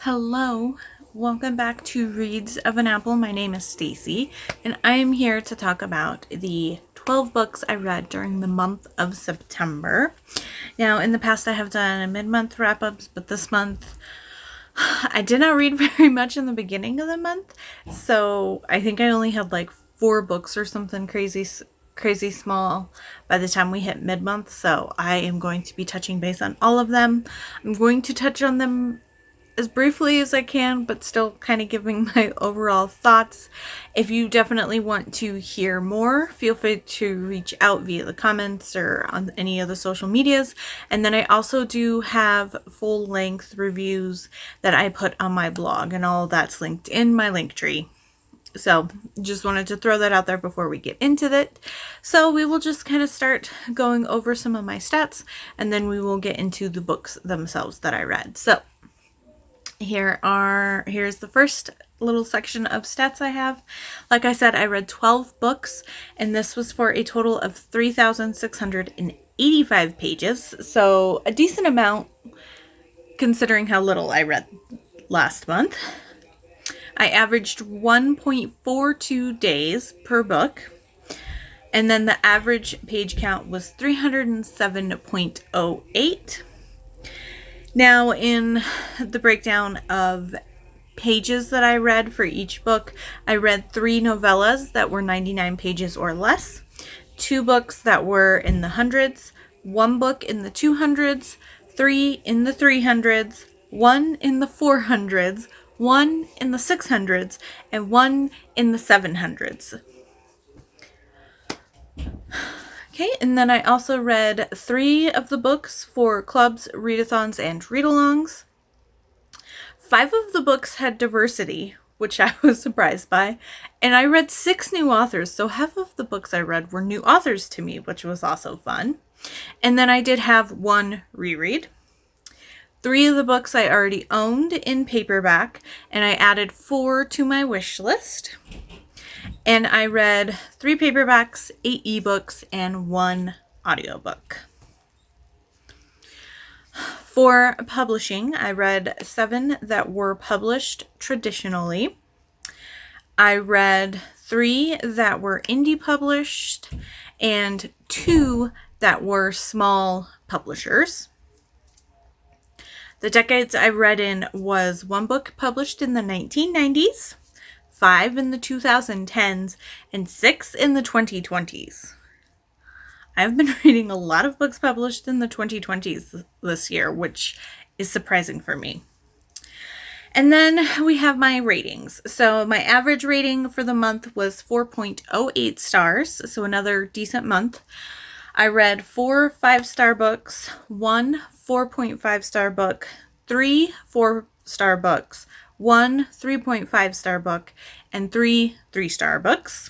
Hello, welcome back to Reads of an Apple. My name is Stacy, and I am here to talk about the 12 books I read during the month of September. Now, in the past, I have done a mid-month wrap-ups, but this month, I did not read very much in the beginning of the month, so I think I only had like 4 books or something crazy small by the time we hit mid-month, so I am going to be touching base on all of them. I'm going to touch on them as briefly as I can, but still kind of giving my overall thoughts. If you definitely want to hear more, feel free to reach out via the comments or on any of the social medias. And then I also do have full-length reviews that I put on my blog, and all that's linked in my link tree. So just wanted to throw that out there before we get into it. So we will just kind of start going over some of my stats, and then we will get into the books themselves that I read. So here's the first little section of stats I have. Like I said, I read 12 books, and this was for a total of 3,685 pages. So a decent amount considering how little I read last month. I averaged 1.42 days per book, and then the average page count was 307.08. Now, in the breakdown of pages that I read for each book, I read 3 novellas that were 99 pages or less, 2 books that were in the hundreds, 1 book in the 200s, 3 in the 300s, 1 in the 400s, 1 in the 600s, and 1 in the 700s. Okay, and then I also read 3 of the books for clubs, readathons, and read-alongs. 5 of the books had diversity, which I was surprised by, and I read 6 new authors, so half of the books I read were new authors to me, which was also fun. And then I did have 1 reread. 3 of the books I already owned in paperback, and I added 4 to my wish list. And I read 3 paperbacks, 8 ebooks, and 1 audiobook. For publishing, I read 7 that were published traditionally. I read 3 that were indie published, and 2 that were small publishers. The decades I read in was 1 book published in the 1990s, 5 in the 2010s, and 6 in the 2020s. I've been reading a lot of books published in the 2020s this year, which is surprising for me. And then we have my ratings. So my average rating for the month was 4.08 stars, so another decent month. I read 4 5-star books, 1 4.5-star book, 3 4-star books, 1 3.5-star book, and 3 3-star books.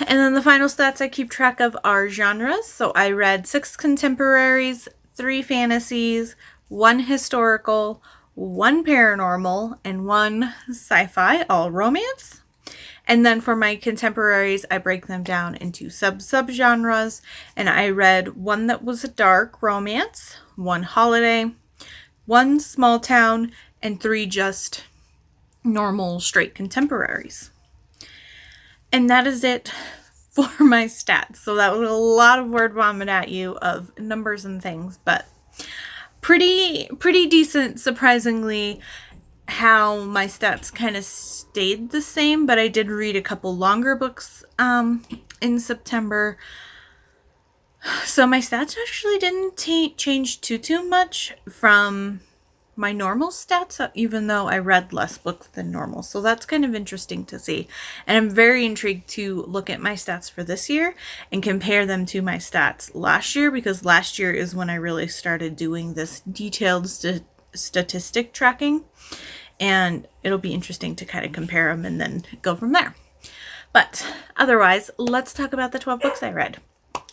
And then the final stats I keep track of are genres. So I read 6 contemporaries, 3 fantasies, 1 historical, 1 paranormal, and 1 sci-fi, all romance. And then for my contemporaries, I break them down into sub-genres, and I read 1 that was a dark romance, 1 holiday, 1 small town, and 3 just normal straight contemporaries. And that is it for my stats. So that was a lot of word vomit at you of numbers and things, but pretty decent, surprisingly, how my stats kind of stayed the same, but I did read a couple longer books in September. So my stats actually didn't change too much from my normal stats, even though I read less books than normal. So that's kind of interesting to see. And I'm very intrigued to look at my stats for this year and compare them to my stats last year, because last year is when I really started doing this detailed statistic tracking. And it'll be interesting to kind of compare them and then go from there. But otherwise, let's talk about the 12 books I read.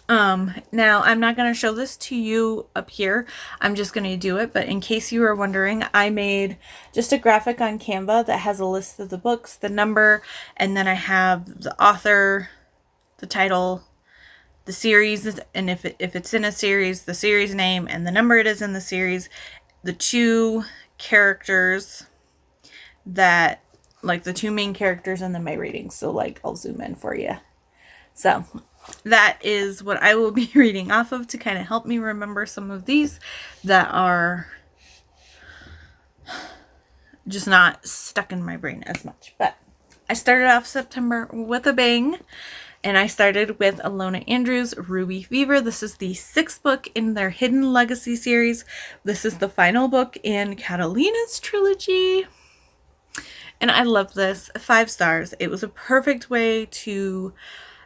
Now, I'm not going to show this to you up here. I'm just going to do it. But in case you were wondering, I made just a graphic on Canva that has a list of the books, the number, and then I have the author, the title, the series, and if it's in a series, the series name and the number it is in the series, the two characters that, like the two main characters in my readings. So like I'll zoom in for you. So that is what I will be reading off of to kind of help me remember some of these that are just not stuck in my brain as much. But I started off September with a bang, and I started with Ilona Andrews' Ruby Fever. This is the 6th book in their Hidden Legacy series. This is the final book in Catalina's trilogy. And I love this. 5 stars. It was a perfect way to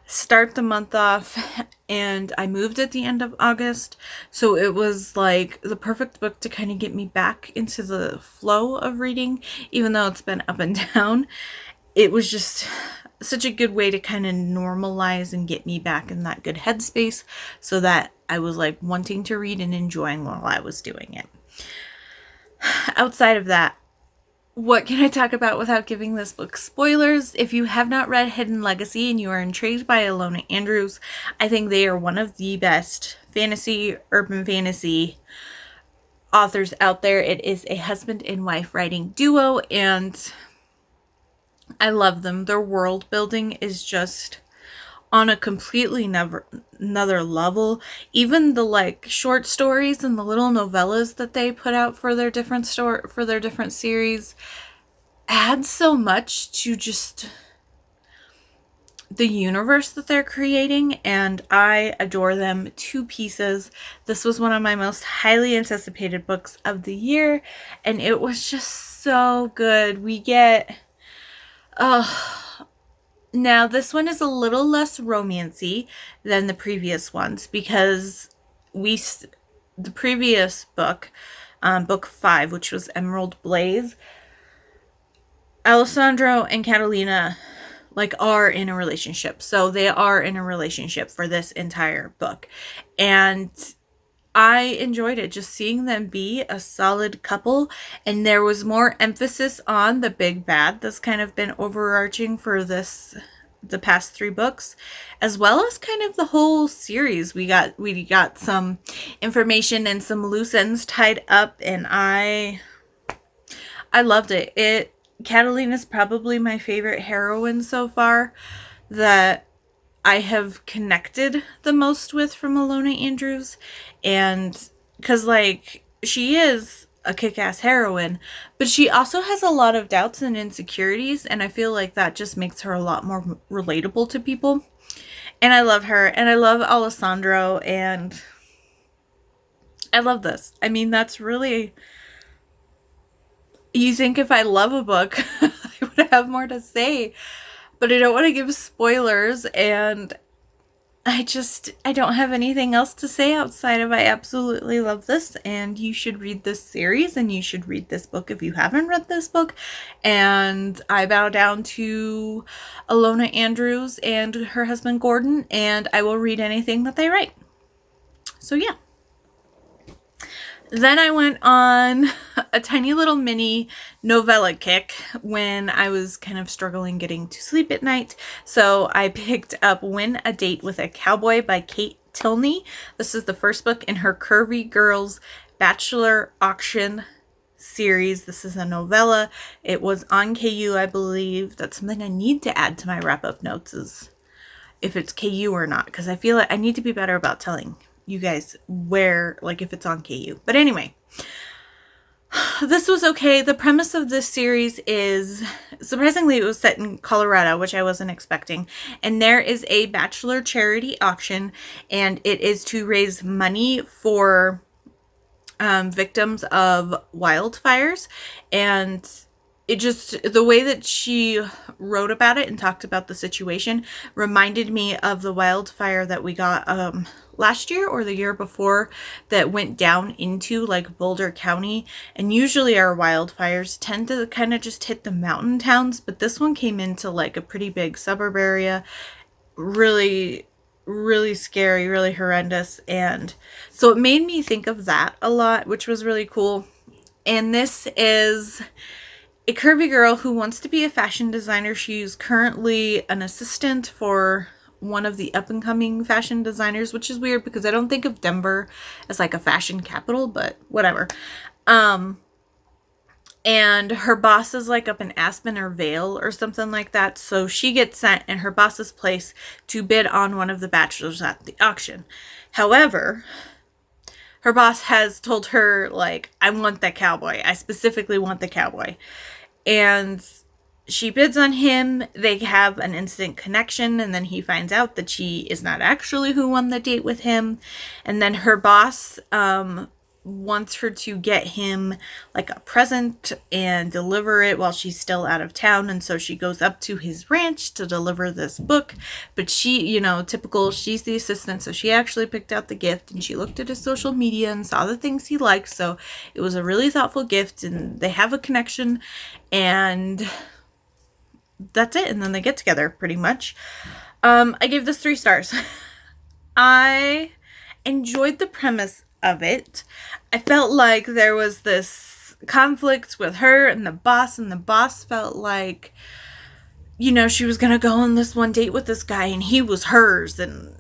start the month off, and I moved at the end of August, so it was like the perfect book to kind of get me back into the flow of reading, even though it's been up and down. It was just such a good way to kind of normalize and get me back in that good headspace so that I was like wanting to read and enjoying while I was doing it. Outside of that, what can I talk about without giving this book spoilers? If you have not read Hidden Legacy and you are intrigued by Ilona Andrews, I think they are one of the best fantasy, urban fantasy authors out there. It is a husband and wife writing duo, and I love them. Their world building is just on a completely another level. Even the like short stories and the little novellas that they put out for their different series add so much to just the universe that they're creating, and I adore them to pieces. This was one of my most highly anticipated books of the year, and it was just so good. We get now, this one is a little less romancy than the previous ones because the previous book, book 5, which was Emerald Blaze, Alessandro and Catalina like are in a relationship. So they are in a relationship for this entire book. And I enjoyed it, just seeing them be a solid couple, and there was more emphasis on the big bad that's kind of been overarching for the past 3 books, as well as kind of the whole series. We got some information and some loose ends tied up, and I loved it. Catalina's probably my favorite heroine so far that I have connected the most with from Ilona Andrews, and because like she is a kick-ass heroine, but she also has a lot of doubts and insecurities, and I feel like that just makes her a lot more relatable to people. And I love her, and I love Alessandro, and I love this. I mean, that's really, you think if I love a book I would have more to say, but I don't want to give spoilers, and I don't have anything else to say outside of I absolutely love this, and you should read this series, and you should read this book if you haven't read this book. And I bow down to Ilona Andrews and her husband Gordon, and I will read anything that they write. So yeah. Then I went on a tiny little mini novella kick when I was kind of struggling getting to sleep at night. So I picked up Win a Date with a Cowboy by Kate Tilney. This is the first book in her Curvy Girls Bachelor Auction series. This is a novella. It was on KU, I believe. That's something I need to add to my wrap-up notes, is if it's KU or not, because I feel like I need to be better about telling you guys where, like, if it's on KU. But anyway, this was okay. The premise of this series is, surprisingly, it was set in Colorado, which I wasn't expecting. And there is a bachelor charity auction, and it is to raise money for victims of wildfires. And it just, the way that she wrote about it and talked about the situation reminded me of the wildfire that we got last year or the year before that went down into like Boulder County. And usually our wildfires tend to kind of just hit the mountain towns, but this one came into like a pretty big suburb area. Really, really scary, really horrendous. And so it made me think of that a lot, which was really cool. And this is a curvy girl who wants to be a fashion designer. She's currently an assistant for one of the up-and-coming fashion designers, which is weird because I don't think of Denver as like a fashion capital, but whatever. And her boss is like up in Aspen or Vale or something like that. So she gets sent in her boss's place to bid on one of the bachelors at the auction. However, her boss has told her, like, I want that cowboy. I specifically want the cowboy. And she bids on him. They have an instant connection, and then he finds out that she is not actually who won the date with him. And then her boss wants her to get him like a present and deliver it while she's still out of town. And so she goes up to his ranch to deliver this book. But she, you know, typical, she's the assistant, so she actually picked out the gift and she looked at his social media and saw the things he liked. So it was a really thoughtful gift, and they have a connection, and that's it. And then they get together pretty much. I gave this 3 stars. I enjoyed the premise of it. I felt like there was this conflict with her and the boss felt like, you know, she was gonna go on this one date with this guy and he was hers, and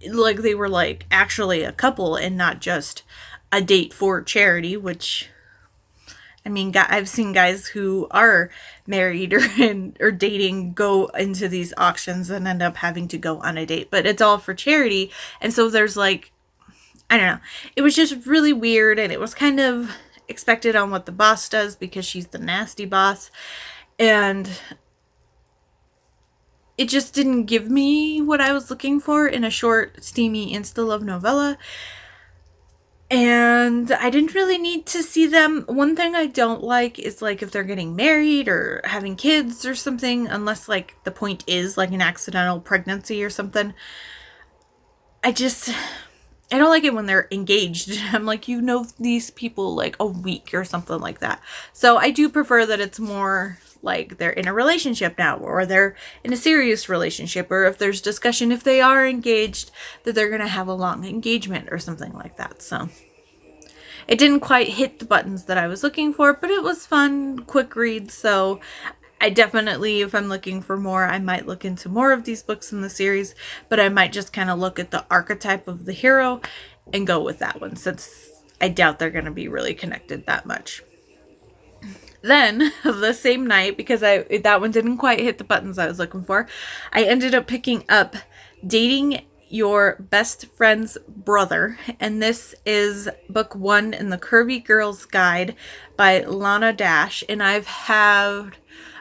like they were like actually a couple and not just a date for charity, which, I mean, I've seen guys who are married or dating go into these auctions and end up having to go on a date, but it's all for charity. And so there's like, I don't know. It was just really weird, and it was kind of expected on what the boss does because she's the nasty boss. And it just didn't give me what I was looking for in a short, steamy insta-love novella. And I didn't really need to see them. One thing I don't like is like if they're getting married or having kids or something, unless like the point is like an accidental pregnancy or something. I don't like it when they're engaged. I'm like, you know, these people like a week or something like that. So I do prefer that it's more like they're in a relationship now, or they're in a serious relationship, or if there's discussion, if they are engaged, that they're going to have a long engagement or something like that. So it didn't quite hit the buttons that I was looking for, but it was fun, quick read. So I definitely, if I'm looking for more, I might look into more of these books in the series, but I might just kind of look at the archetype of the hero and go with that one, since I doubt they're going to be really connected that much. Then, the same night, because that one didn't quite hit the buttons I was looking for, I ended up picking up Dating Your Best Friend's Brother, and this is book 1 in the Curvy Girl's Guide by Lana Dash, and I've had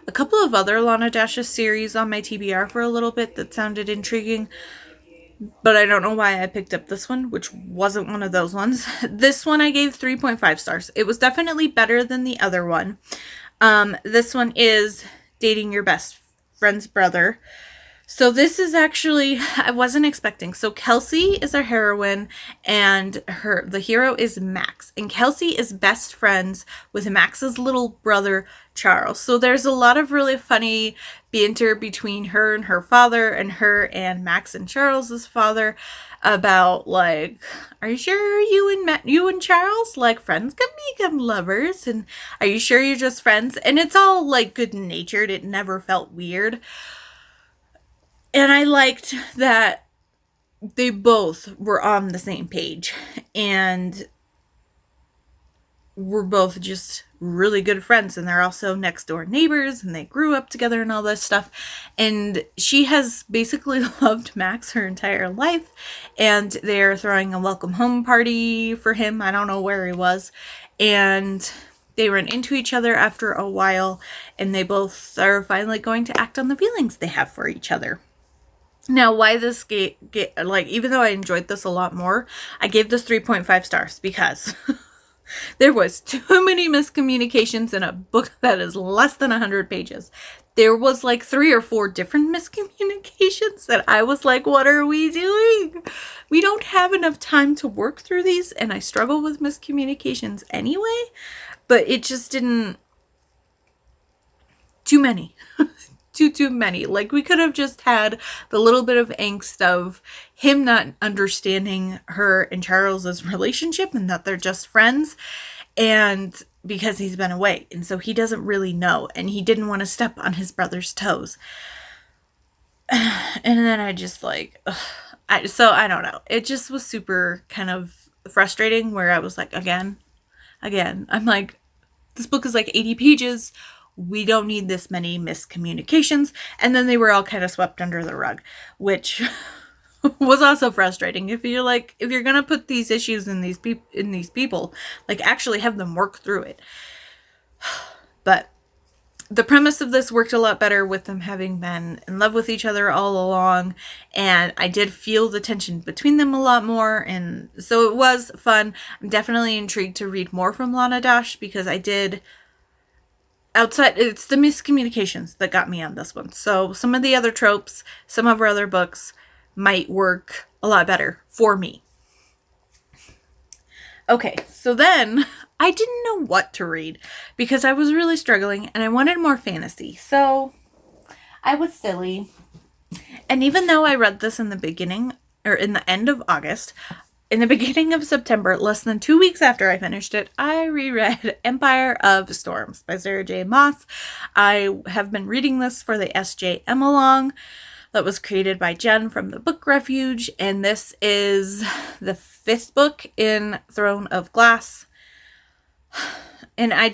a couple of other Lana Dash's series on my TBR for a little bit that sounded intriguing, but I don't know why I picked up this one, which wasn't one of those ones. This one I gave 3.5 stars. It was definitely better than the other one. This one is Dating Your Best Friend's Brother. So this is actually, I wasn't expecting. So Kelsey is our heroine, and the hero is Max. And Kelsey is best friends with Max's little brother, Charles. So there's a lot of really funny banter between her and her father, and her and Max and Charles's father, about like, are you sure you and Charles, like, friends can become lovers? And are you sure you're just friends? And it's all like good natured. It never felt weird. And I liked that they both were on the same page and were both just really good friends. And they're also next door neighbors, and they grew up together and all this stuff. And she has basically loved Max her entire life. And they're throwing a welcome home party for him. I don't know where he was. And they ran into each other after a while, and they both are finally going to act on the feelings they have for each other. Now, why this like, even though I enjoyed this a lot more, I gave this 3.5 stars because there was too many miscommunications in a book that is less than 100 pages. There was like 3 or 4 different miscommunications that I was like, what are we doing? We don't have enough time to work through these, and I struggle with miscommunications anyway, but it just didn't, too many. Too many. Like, we could have just had the little bit of angst of him not understanding her and Charles's relationship, and that they're just friends, and because he's been away, and so he doesn't really know, and he didn't want to step on his brother's toes. And then I just like, I don't know. It just was super kind of frustrating, where I was like, again, again, I'm like, this book is like 80 pages. We don't need this many miscommunications. And then they were all kind of swept under the rug, which was also frustrating. If you're going to put these issues in these people, like, actually have them work through it. But the premise of this worked a lot better with them having been in love with each other all along, and I did feel the tension between them a lot more, and so it was fun. I'm definitely intrigued to read more from Lana Dash, because I did it's the miscommunications that got me on this one. So some of the other tropes, some of her other books might work a lot better for me. Okay, so then I didn't know what to read because I was really struggling and I wanted more fantasy. So I was silly. And even though I read this in the beginning, or in the end of August, in the beginning of September, less than 2 weeks after I finished it, I reread Empire of Storms by Sarah J. Maas. I have been reading this for the SJM along that was created by Jen from the Book Refuge, and this is the 5th book in Throne of Glass. And I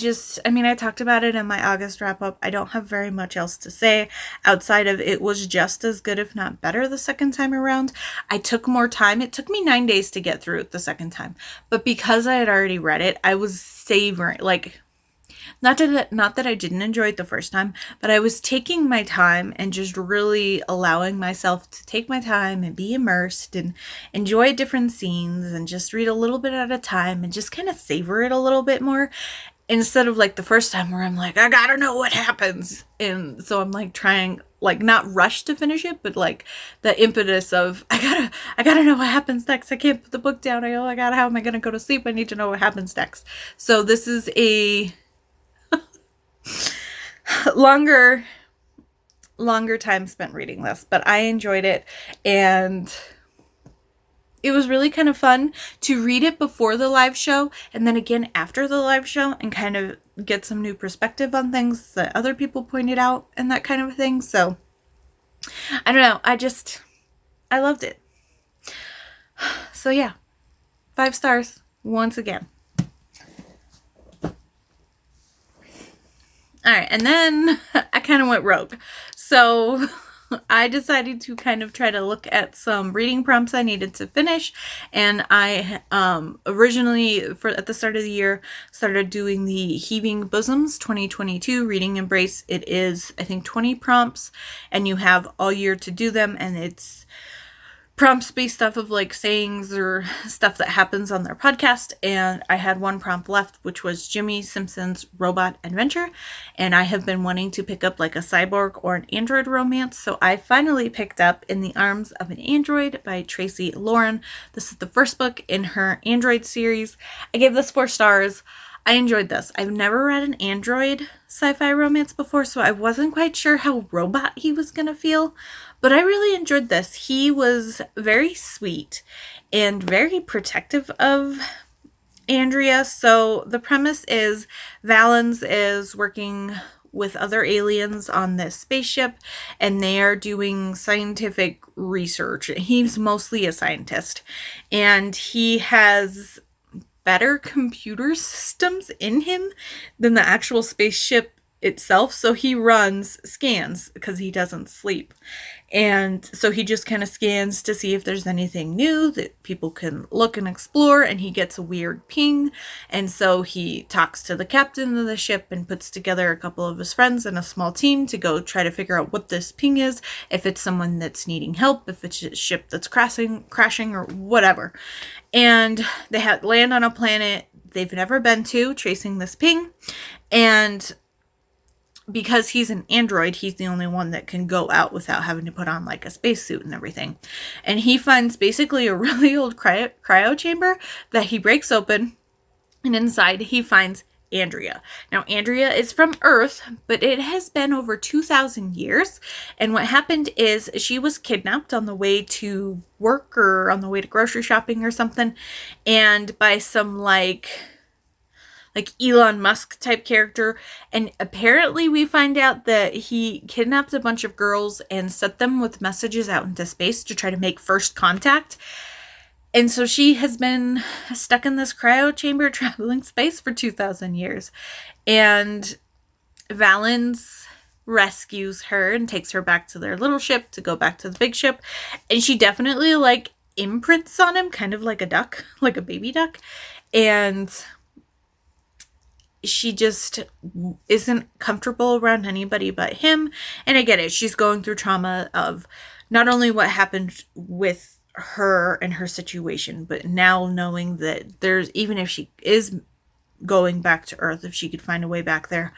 talked about it in my August wrap-up. I don't have very much else to say outside of it was just as good, if not better, the second time around. I took more time. It took me 9 days to get through it the second time. But because I had already read it, I was savoring, not that I didn't enjoy it the first time, but I was taking my time and just really allowing myself to take my time and be immersed and enjoy different scenes and just read a little bit at a time and just kind of savor it a little bit more, instead of like the first time where I'm like, I gotta know what happens. And so I'm like trying, like, not rush to finish it, but like the impetus of I gotta know what happens next. I can't put the book down. How am I gonna go to sleep? I need to know what happens next. So this is a longer time spent reading this, but I enjoyed it, and it was really kind of fun to read it before the live show and then again after the live show and kind of get some new perspective on things that other people pointed out and that kind of thing. So I don't know, I loved it. So yeah, 5 stars once again. All right, and then I kind of went rogue. So I decided to kind of try to look at some reading prompts I needed to finish. And I originally, at the start of the year, started doing the Heaving Bosoms 2022 Reading Embrace. It is, I think, 20 prompts, and you have all year to do them. And it's prompts based off of like sayings or stuff that happens on their podcast. And I had one prompt left, which was Jimmy Simpson's Robot Adventure. And I have been wanting to pick up like a cyborg or an android romance. So I finally picked up In the Arms of an Android by Tracy Lauren. This is the first book in her Android series. I gave this 4 stars. I enjoyed this. I've never read an android sci-fi romance before, so I wasn't quite sure how robot he was going to feel, but I really enjoyed this. He was very sweet and very protective of Andrea. So the premise is Valens is working with other aliens on this spaceship, and they are doing scientific research. He's mostly a scientist, and he has better computer systems in him than the actual spaceship itself. So he runs scans because he doesn't sleep. And so he just kind of scans to see if there's anything new that people can look and explore, and he gets a weird ping. And so he talks to the captain of the ship and puts together a couple of his friends and a small team to go try to figure out what this ping is, if it's someone that's needing help, if it's a ship that's crashing or whatever. And they land on a planet they've never been to, tracing this ping. And because he's an android, he's the only one that can go out without having to put on like a spacesuit and everything. And he finds basically a really old cryo chamber that he breaks open, and inside he finds Andrea. Now, Andrea is from Earth, but it has been over 2,000 years. And what happened is she was kidnapped on the way to work or on the way to grocery shopping or something. And by some like Elon Musk type character. And apparently we find out that he kidnapped a bunch of girls and set them with messages out into space to try to make first contact. And so she has been stuck in this cryo chamber traveling space for 2,000 years. And Valens rescues her and takes her back to their little ship to go back to the big ship. And she definitely like imprints on him, kind of like a duck, like a baby duck. And she just isn't comfortable around anybody but him. And I get it. She's going through trauma of not only what happened with her and her situation, but now knowing that there's, even if she is going back to Earth, if she could find a way back there,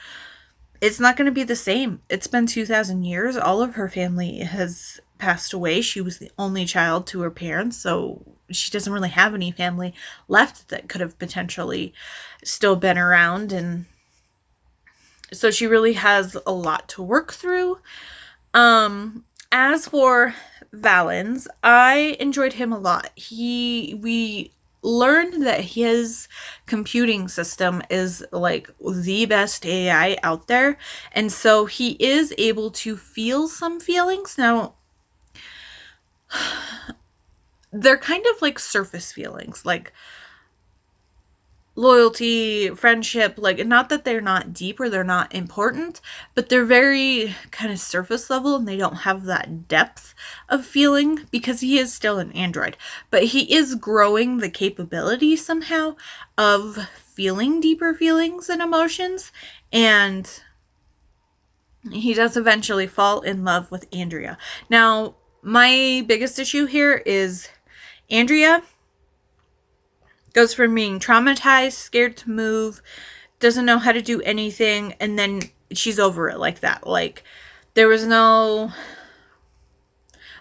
it's not going to be the same. It's been 2,000 years. All of her family has passed away. She was the only child to her parents, so she doesn't really have any family left that could have potentially still been around. And so she really has a lot to work through. As for Valens, I enjoyed him a lot. We learned that his computing system is like the best AI out there. And so he is able to feel some feelings. Now, they're kind of like surface feelings, like loyalty, friendship, like, not that they're not deep or they're not important, but they're very kind of surface level and they don't have that depth of feeling because he is still an android. But he is growing the capability somehow of feeling deeper feelings and emotions, and he does eventually fall in love with Andrea. Now, my biggest issue here is Andrea goes from being traumatized, scared to move, doesn't know how to do anything, and then she's over it like that. Like, there was no,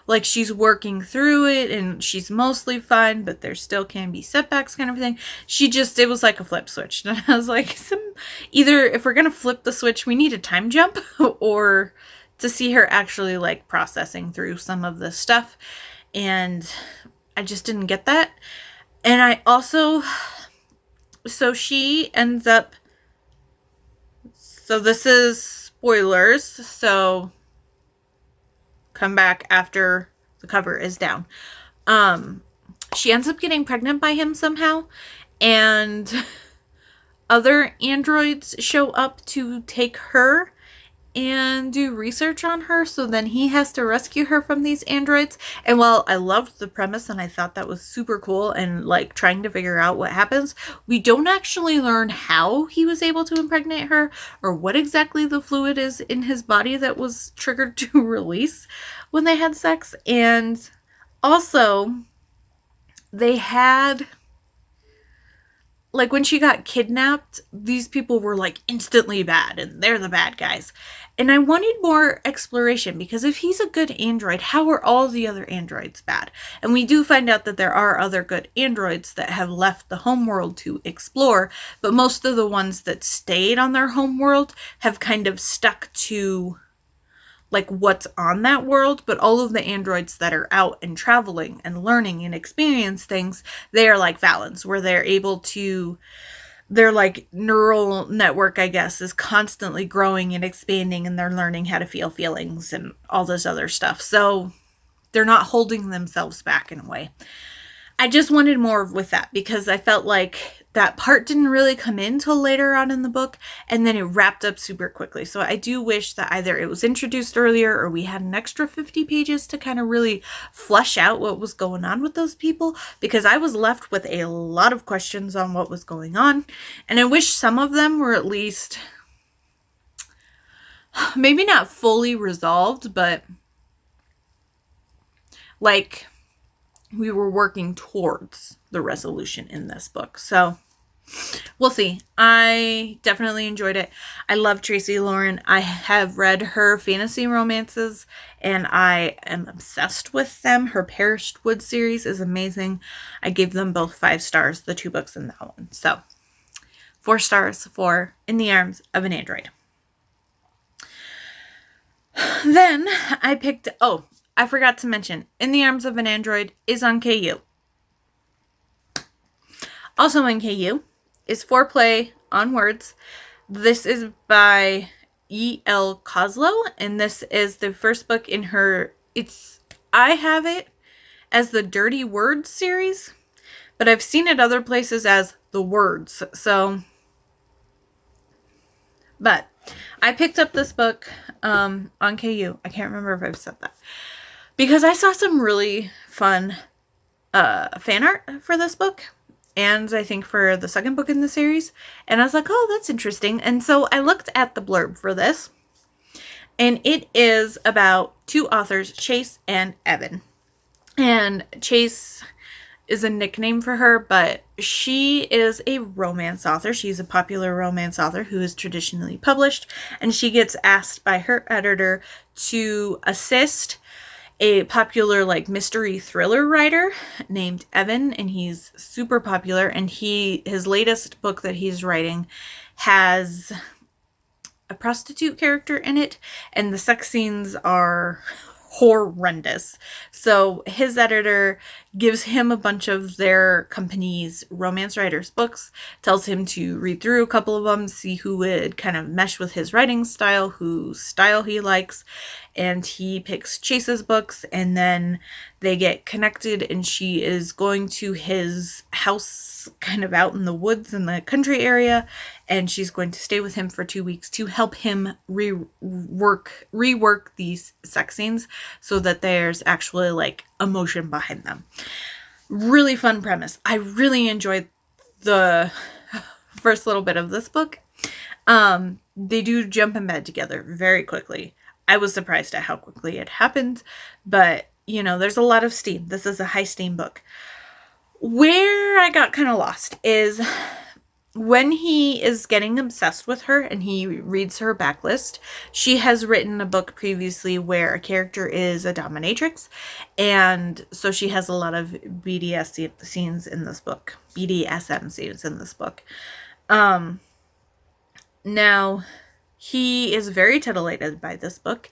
like, she's working through it and she's mostly fine, but there still can be setbacks kind of thing. It was like a flip switch. And I was like, either if we're going to flip the switch, we need a time jump or to see her actually like processing through some of this stuff. And I just didn't get that. And I also, so she ends up, so this is spoilers, so come back after the cover is down. She ends up getting pregnant by him somehow, and other androids show up to take her and do research on her, so then he has to rescue her from these androids. And while I loved the premise and I thought that was super cool and like trying to figure out what happens, we don't actually learn how he was able to impregnate her or what exactly the fluid is in his body that was triggered to release when they had sex. And also, they had, like, when she got kidnapped, these people were like instantly bad and they're the bad guys. And I wanted more exploration, because if he's a good android, how are all the other androids bad? And we do find out that there are other good androids that have left the homeworld to explore, but most of the ones that stayed on their homeworld have kind of stuck to like what's on that world. But all of the androids that are out and traveling and learning and experience things, they are like Valens, where they're able to, their like neural network, I guess, is constantly growing and expanding, and they're learning how to feel feelings and all this other stuff. So they're not holding themselves back in a way. I just wanted more with that, because I felt like that part didn't really come in till later on in the book, and then it wrapped up super quickly. So I do wish that either it was introduced earlier or we had an extra 50 pages to kind of really flesh out what was going on with those people, because I was left with a lot of questions on what was going on, and I wish some of them were at least maybe not fully resolved, but like we were working towards the resolution in this book. So we'll see. I definitely enjoyed it. I love Tracy Lauren. I have read her fantasy romances and I am obsessed with them. Her Perished Wood series is amazing. I gave them both 5 stars, the 2 books and that one. So 4 stars for In the Arms of an Android. Then I picked, I forgot to mention, In the Arms of an Android is on KU. Also on KU is Foreplay on Words. This is by E.L. Koslo, and this is the first book in her, I have it as the Dirty Words series, but I've seen it other places as the words. So, but I picked up this book on KU. I can't remember if I've said that. Because I saw some really fun fan art for this book. And I think for the second book in the series. And I was like, oh, that's interesting. And so I looked at the blurb for this. And it is about two authors, Chase and Evan. And Chase is a nickname for her, but she is a romance author. She's a popular romance author who is traditionally published. And she gets asked by her editor to assist a popular like mystery thriller writer named Evan, and he's super popular, and his latest book that he's writing has a prostitute character in it, and the sex scenes are horrendous. So his editor gives him a bunch of their company's romance writers' books, tells him to read through a couple of them, see who would kind of mesh with his writing style, whose style he likes, and he picks Chase's books, and then they get connected, and she is going to his house kind of out in the woods in the country area, and she's going to stay with him for 2 weeks to help him rework these sex scenes so that there's actually like emotion behind them. Really fun premise. I really enjoyed the first little bit of this book. They do jump in bed together very quickly. I was surprised at how quickly it happened, but you know, there's a lot of steam. This is a high steam book. Where I got kind of lost is when he is getting obsessed with her and he reads her backlist. She has written a book previously where a character is a dominatrix, and so she has a lot of BDSM scenes in this book. Now, he is very titillated by this book,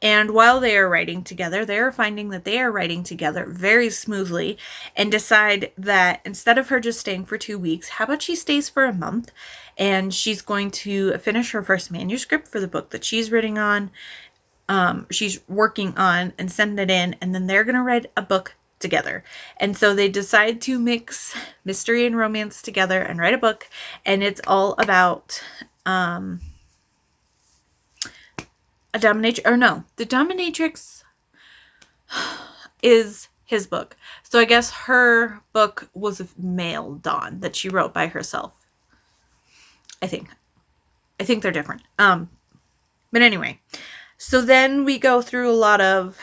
and while they are writing together, they are finding that they are writing together very smoothly, and decide that instead of her just staying for 2 weeks, how about she stays for a month, and she's going to finish her first manuscript for the book that she's working on, and send it in, and then they're going to write a book together. And so they decide to mix mystery and romance together and write a book, and it's all about the dominatrix is his book. So I guess her book was a male Dawn that she wrote by herself. I think they're different. But anyway, so then we go through a lot of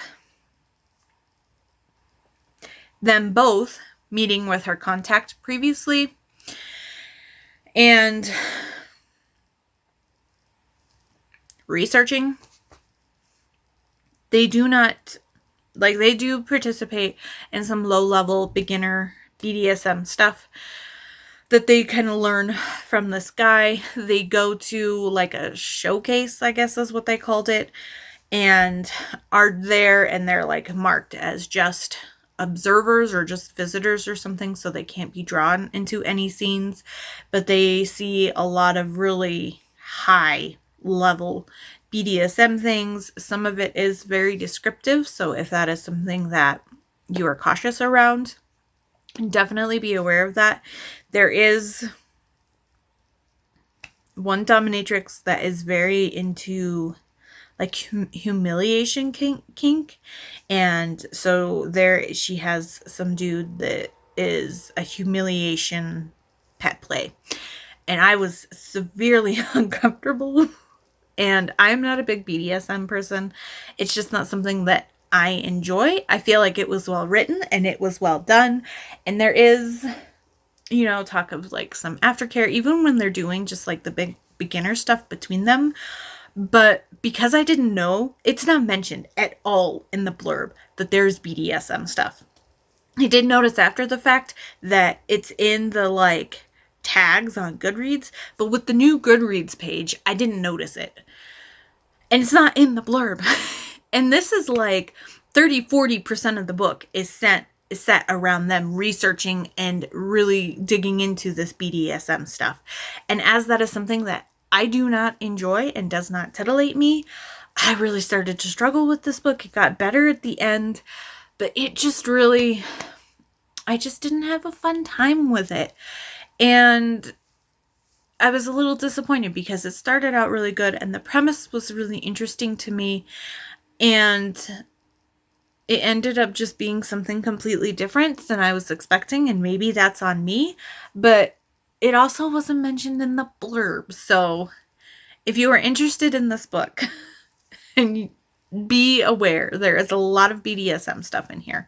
them both meeting with her contact previously, and researching. They do participate in some low-level beginner BDSM stuff that they kind of learn from this guy. They go to like a showcase, I guess is what they called it, and are there, and they're like marked as just observers or just visitors or something, so they can't be drawn into any scenes, but they see a lot of really high level BDSM things. Some of it is very descriptive, so if that is something that you are cautious around, definitely be aware of that. There is one dominatrix that is very into like humiliation kink, and so there she has some dude that is a humiliation pet play, and I was severely uncomfortable. And I'm not a big BDSM person. It's just not something that I enjoy. I feel like it was well written and it was well done. And there is, talk of like some aftercare, even when they're doing just like the big beginner stuff between them. But because I didn't know, it's not mentioned at all in the blurb that there's BDSM stuff. I did notice after the fact that it's in the like tags on Goodreads, but with the new Goodreads page, I didn't notice it. And it's not in the blurb. And this is like 30-40% of the book is set around them researching and really digging into this BDSM stuff. And as that is something that I do not enjoy and does not titillate me, I really started to struggle with this book. It got better at the end, but it just really, I just didn't have a fun time with it. And I was a little disappointed because it started out really good and the premise was really interesting to me. And it ended up just being something completely different than I was expecting. And maybe that's on me. But it also wasn't mentioned in the blurb. So if you are interested in this book, and be aware, there is a lot of BDSM stuff in here.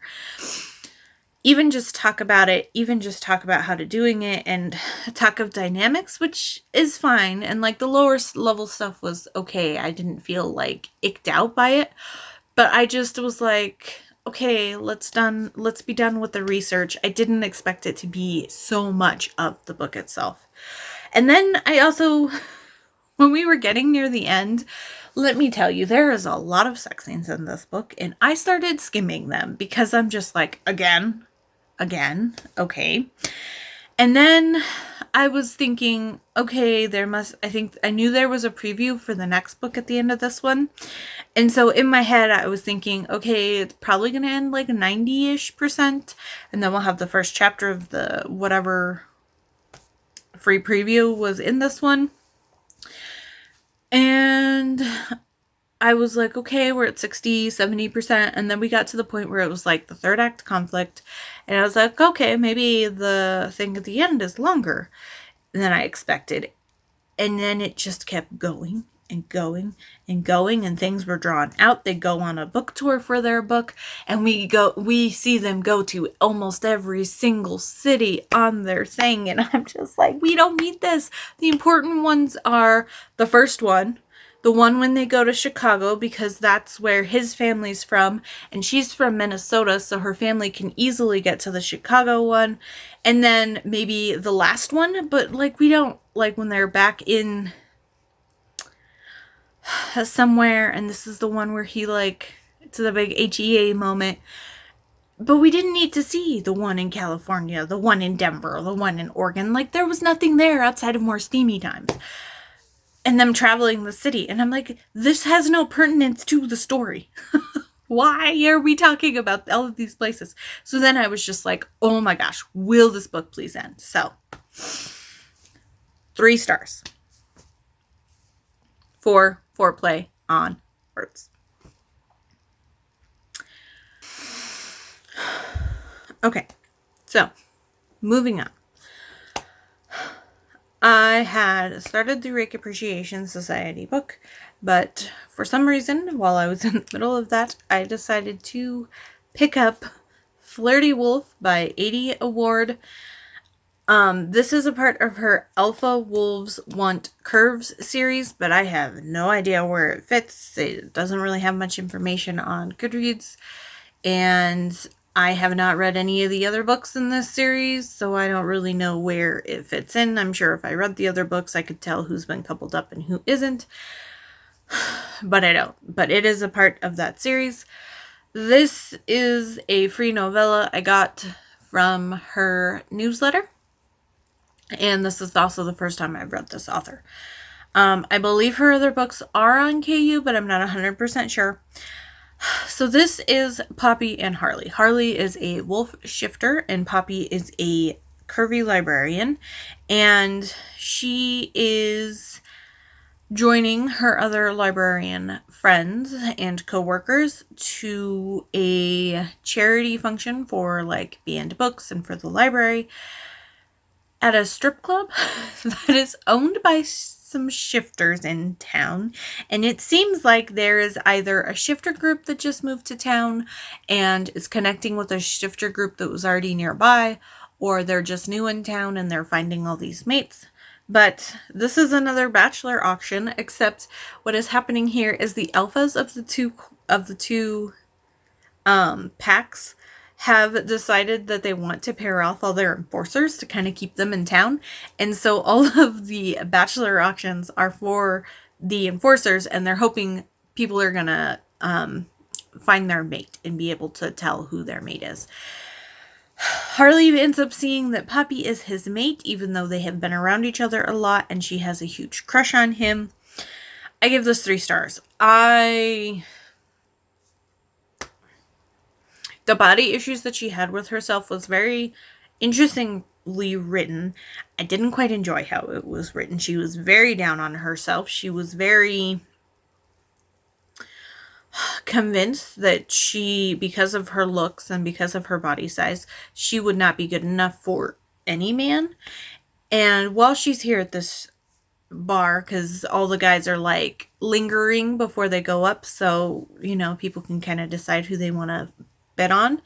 Even just talk about it, even just talk about how to doing it, and talk of dynamics, which is fine. And like the lower level stuff was okay. I didn't feel like icked out by it, but I just was like, okay, let's be done with the research. I didn't expect it to be so much of the book itself. And then I also, when we were getting near the end, let me tell you, there is a lot of sex scenes in this book, and I started skimming them because I'm just like, again, okay. And then I was thinking, okay, I knew there was a preview for the next book at the end of this one. And so in my head, I was thinking, okay, it's probably going to end like 90-ish%. And then we'll have the first chapter of the whatever free preview was in this one. And I was like, okay, we're at 60, 70%. And then we got to the point where it was like the third act conflict. And I was like, okay, maybe the thing at the end is longer than I expected. And then it just kept going and going and going. And things were drawn out. They go on a book tour for their book. And we see them go to almost every single city on their thing. And I'm just like, we don't need this. The important ones are the first one. The one when they go to Chicago, because that's where his family's from. And she's from Minnesota, so her family can easily get to the Chicago one. And then maybe the last one. But, like, we don't, like, when they're back in somewhere. And this is the one where he, like, it's the big HEA moment. But we didn't need to see the one in California, the one in Denver, the one in Oregon. Like, there was nothing there outside of more steamy times. And them traveling the city. And I'm like, this has no pertinence to the story. Why are we talking about all of these places? So then I was just like, oh my gosh, will this book please end? So, 3 stars. For Foreplay on Words. Okay, so moving on. I had started the Rake Appreciation Society book, but for some reason, while I was in the middle of that, I decided to pick up Flirty Wolf by Aidy Award. This is a part of her Alpha Wolves Want Curves series, but I have no idea where it fits. It doesn't really have much information on Goodreads, and I have not read any of the other books in this series, so I don't really know where it fits in. I'm sure if I read the other books, I could tell who's been coupled up and who isn't. But I don't. But it is a part of that series. This is a free novella I got from her newsletter. And this is also the first time I've read this author. I believe her other books are on KU, but I'm not 100% sure. So this is Poppy and Harley. Harley is a wolf shifter and Poppy is a curvy librarian. And she is joining her other librarian friends and co-workers to a charity function for like banned books and for the library at a strip club that is owned by some shifters in town. And it seems like there is either a shifter group that just moved to town and is connecting with a shifter group that was already nearby, or they're just new in town and they're finding all these mates. But this is another bachelor auction, except what is happening here is the alphas of the two packs have decided that they want to pair off all their enforcers to kind of keep them in town. And so all of the bachelor auctions are for the enforcers, and they're hoping people are going to find their mate and be able to tell who their mate is. Harley ends up seeing that Poppy is his mate, even though they have been around each other a lot, and she has a huge crush on him. I give this 3 stars. the body issues that she had with herself was very interestingly written. I didn't quite enjoy how it was written. She was very down on herself. She was very convinced that she, because of her looks and because of her body size, she would not be good enough for any man. And while she's here at this bar, because all the guys are like lingering before they go up, so you know, people can kind of decide who they want to bet on.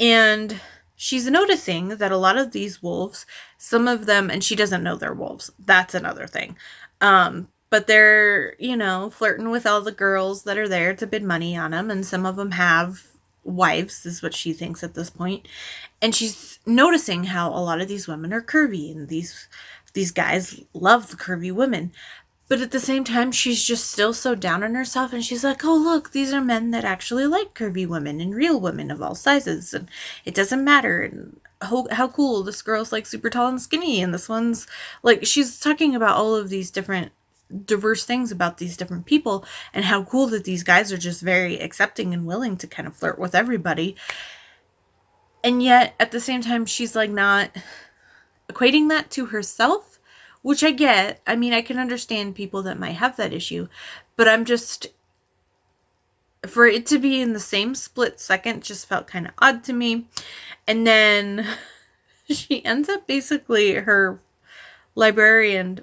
And she's noticing that a lot of these wolves, some of them, and she doesn't know they're wolves, that's another thing, but they're, you know, flirting with all the girls that are there to bid money on them, and some of them have wives, is what she thinks at this point. And she's noticing how a lot of these women are curvy, and these guys love the curvy women. But at the same time, she's just still so down on herself, and she's like, oh, look, these are men that actually like curvy women and real women of all sizes, and it doesn't matter, and how cool, this girl's like super tall and skinny, and this one's like, she's talking about all of these different diverse things about these different people, and how cool that these guys are just very accepting and willing to kind of flirt with everybody. And yet, at the same time, she's like not equating that to herself, which I get. I mean, I can understand people that might have that issue, but I'm just, for it to be in the same split second just felt kind of odd to me. And then she ends up basically, her librarian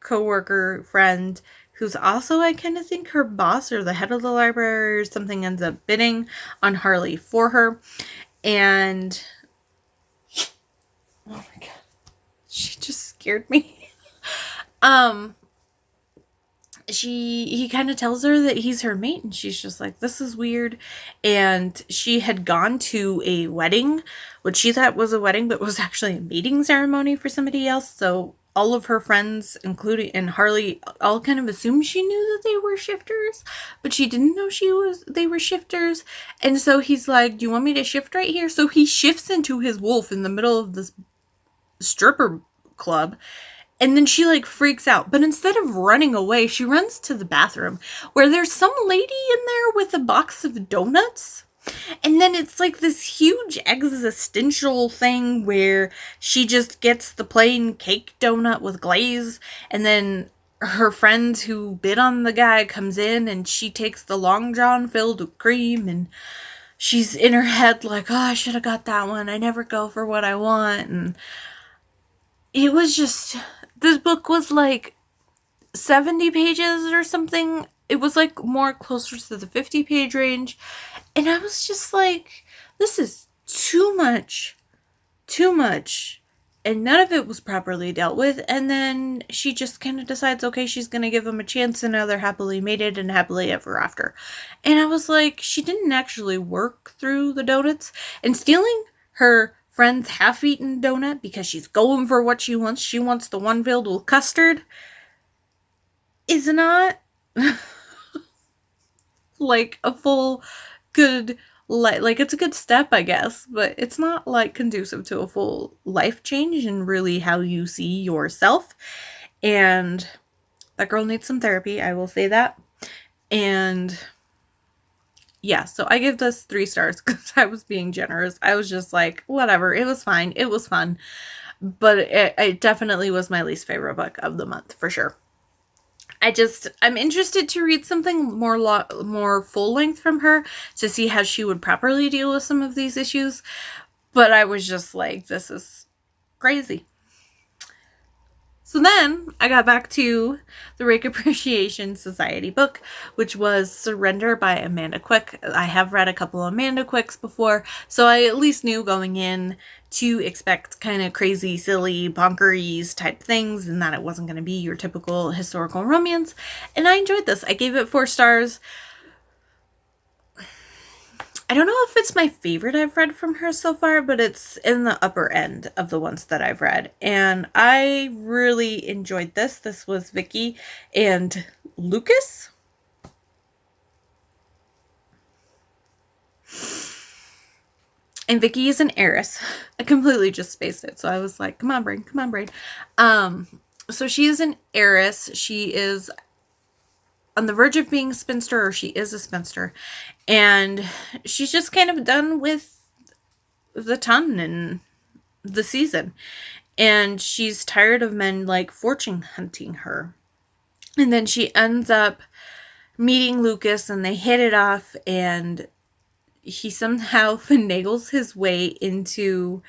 co-worker friend, who's also, I kind of think, her boss or the head of the library or something, ends up bidding on Harley for her. And oh my god, she just scared me. He kind of tells her that he's her mate, and she's just like, this is weird. And she had gone to a wedding, which she thought was a wedding, but was actually a mating ceremony for somebody else. So all of her friends, including, and Harley, all kind of assumed she knew that they were shifters, but she didn't know they were shifters. And so he's like, do you want me to shift right here? So he shifts into his wolf in the middle of this stripper club. And then she like freaks out. But instead of running away, she runs to the bathroom, where there's some lady in there with a box of donuts. And then it's like this huge existential thing where she just gets the plain cake donut with glaze. And then her friend who bid on the guy comes in, and she takes the Long John filled with cream. And she's in her head like, oh, I should have got that one. I never go for what I want. And it was just, this book was like 70 pages or something. It was like more closer to the 50-page range. And I was just like, this is too much. And none of it was properly dealt with. And then she just kind of decides, okay, she's going to give him a chance, and now they're happily mated and happily ever after. And I was like, she didn't actually work through the donuts. And stealing her friend's half-eaten donut because she's going for what she wants. She wants the one filled with custard. Is not like a full good, like it's a good step, I guess, but it's not like conducive to a full life change and really how you see yourself. And that girl needs some therapy, I will say that. And yeah, so I give this 3 stars because I was being generous. I was just like, whatever, it was fine, it was fun, but it definitely was my least favorite book of the month for sure. I'm interested to read something more full length from her to see how she would properly deal with some of these issues. But I was just like, this is crazy. So then I got back to the Rake Appreciation Society book, which was Surrender by Amanda Quick. I have read a couple of Amanda Quicks before, so I at least knew going in to expect kind of crazy, silly, bonkeries type things, and that it wasn't going to be your typical historical romance. And I enjoyed this. I gave it 4 stars. I don't know if it's my favorite I've read from her so far, but it's in the upper end of the ones that I've read. And I really enjoyed this. This was Vicky and Lucas. And Vicky is an heiress. I completely just spaced it. So I was like, come on, brain, come on, brain. So she is an heiress. She is on the verge of being a spinster, or she is a spinster. And she's just kind of done with the ton and the season. And she's tired of men like fortune hunting her. And then she ends up meeting Lucas and they hit it off, and he somehow finagles his way into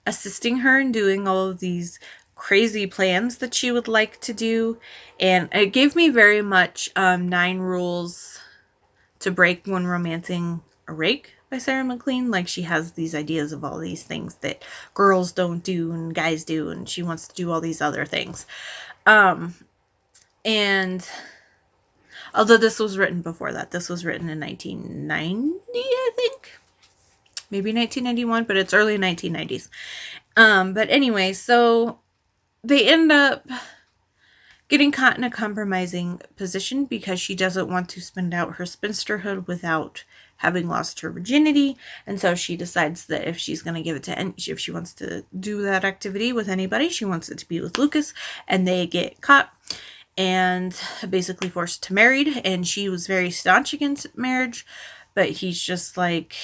assisting her in doing all of these crazy plans that she would like to do. And it gave me very much 9 Rules to Break When Romancing a Rake by Sarah McLean. Like, she has these ideas of all these things that girls don't do and guys do, and she wants to do all these other things. And although this was written before that, this was written in 1990, I think. Maybe 1991, but it's early 1990s. But anyway, so they end up getting caught in a compromising position because she doesn't want to spend out her spinsterhood without having lost her virginity. And so she decides that if she's going to give it to if she wants to do that activity with anybody, she wants it to be with Lucas. And they get caught and basically forced to marry. And she was very staunch against marriage, but he's just like,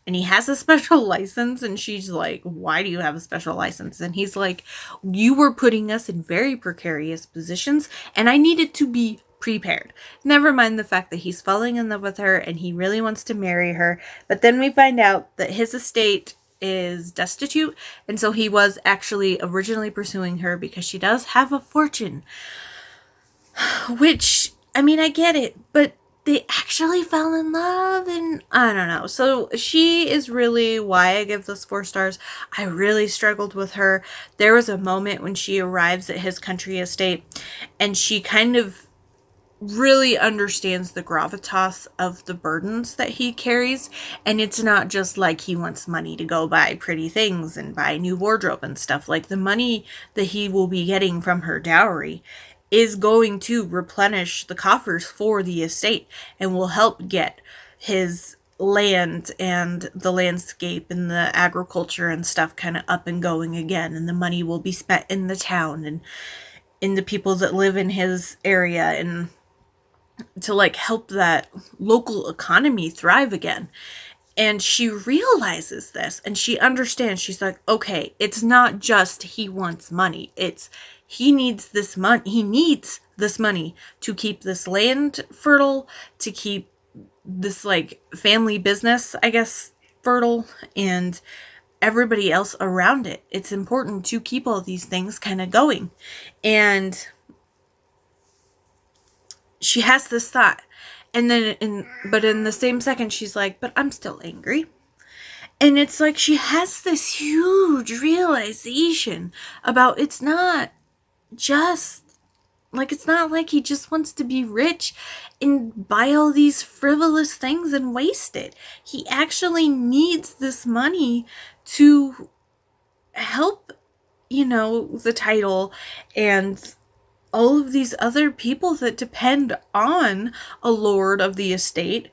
and he has a special license, and she's like, why do you have a special license? And he's like, you were putting us in very precarious positions, and I needed to be prepared. Never mind the fact that he's falling in love with her, and he really wants to marry her. But then we find out that his estate is destitute, and so he was actually originally pursuing her because she does have a fortune. Which, I mean, I get it, but they actually fell in love, and I don't know. So she is really why I give this 4 stars. I really struggled with her. There was a moment when she arrives at his country estate, and she kind of really understands the gravitas of the burdens that he carries. And it's not just like he wants money to go buy pretty things and buy new wardrobe and stuff. Like, the money that he will be getting from her dowry is going to replenish the coffers for the estate and will help get his land and the landscape and the agriculture and stuff kind of up and going again. And the money will be spent in the town and in the people that live in his area, and to like help that local economy thrive again. And she realizes this, and she understands. She's like, okay, it's not just he wants money. It's he needs this money. He needs this money to keep this land fertile, to keep this like family business, I guess, fertile, and everybody else around it. It's important to keep all these things kind of going. And she has this thought. And then in the same second, she's like, but I'm still angry. And it's like she has this huge realization about it's not like he just wants to be rich and buy all these frivolous things and waste it. He actually needs this money to help, the title and all of these other people that depend on a lord of the estate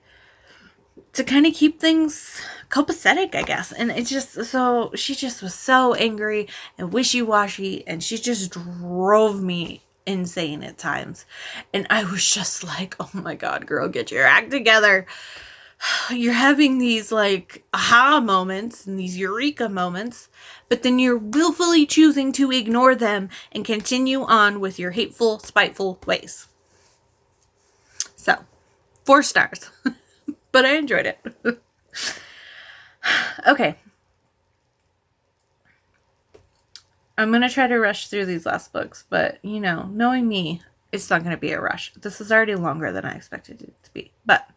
to kind of keep things copacetic, I guess. And it's just, so she just was so angry and wishy-washy, and she just drove me insane at times. And I was just like, oh my God, girl, get your act together. You're having these like aha moments and these eureka moments, but then you're willfully choosing to ignore them and continue on with your hateful, spiteful ways. So, 4 stars. But I enjoyed it. Okay. I'm going to try to rush through these last books, but, knowing me, it's not going to be a rush. This is already longer than I expected it to be. But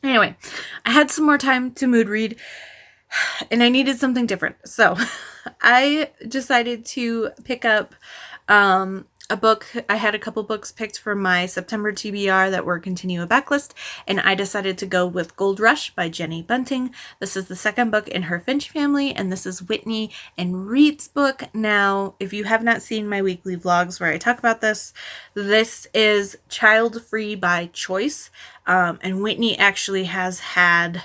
anyway, I had some more time to mood read, and I needed something different. So I decided to pick up a book. I had a couple books picked for my September TBR that were continue a backlist, and I decided to go with Gold Rush by Jenny Bunting. This is the second book in her Finch family, and this is Whitney and Reed's book. Now, if you have not seen my weekly vlogs where I talk about this is child-free by choice, and Whitney actually has had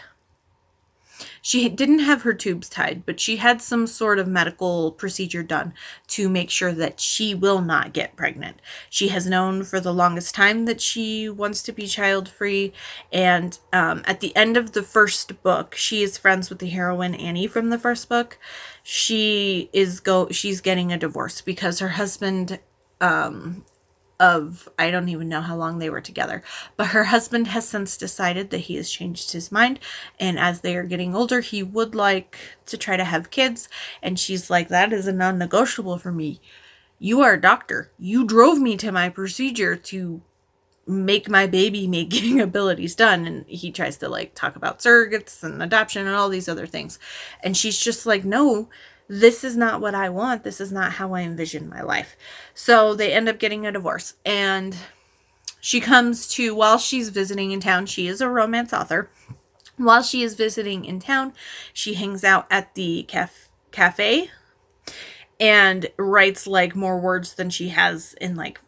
she didn't have her tubes tied, but she had some sort of medical procedure done to make sure that she will not get pregnant. She has known for the longest time that she wants to be child-free, and at the end of the first book, she is friends with the heroine Annie from the first book. She's getting a divorce because her husband, I don't even know how long they were together, but her husband has since decided that he has changed his mind, and as they are getting older, he would like to try to have kids, and she's like, that is a non-negotiable for me. You are a doctor. You drove me to my procedure to make my baby making abilities done. And he tries to like talk about surrogates and adoption and all these other things, and she's just like, no, this is not what I want. This is not how I envision my life. So they end up getting a divorce. And she comes to, while she's visiting in town, she is a romance author. While she is visiting in town, she hangs out at the cafe and writes like more words than she has in like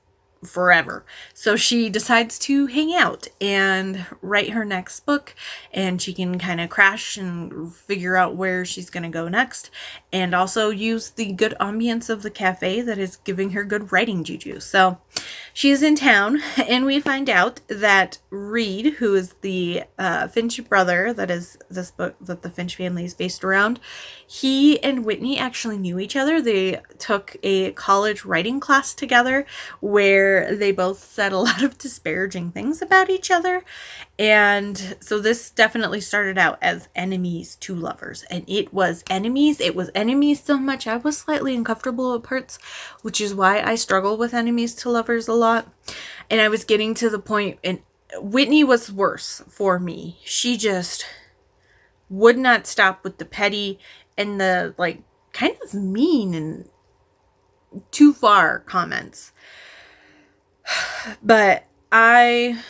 forever. So she decides to hang out and write her next book, and she can kind of crash and figure out where she's going to go next, and also use the good ambience of the cafe that is giving her good writing juju. So she is in town, and we find out that Reed, who is the Finch brother that is this book that the Finch family is based around, he and Whitney actually knew each other. They took a college writing class together where they both said a lot of disparaging things about each other. And so this definitely started out as enemies to lovers. And it was enemies. It was enemies so much I was slightly uncomfortable at parts, which is why I struggle with enemies to lovers a lot. And I was getting to the point, and Whitney was worse for me. She just would not stop with the petty and the like kind of mean and too far comments. But I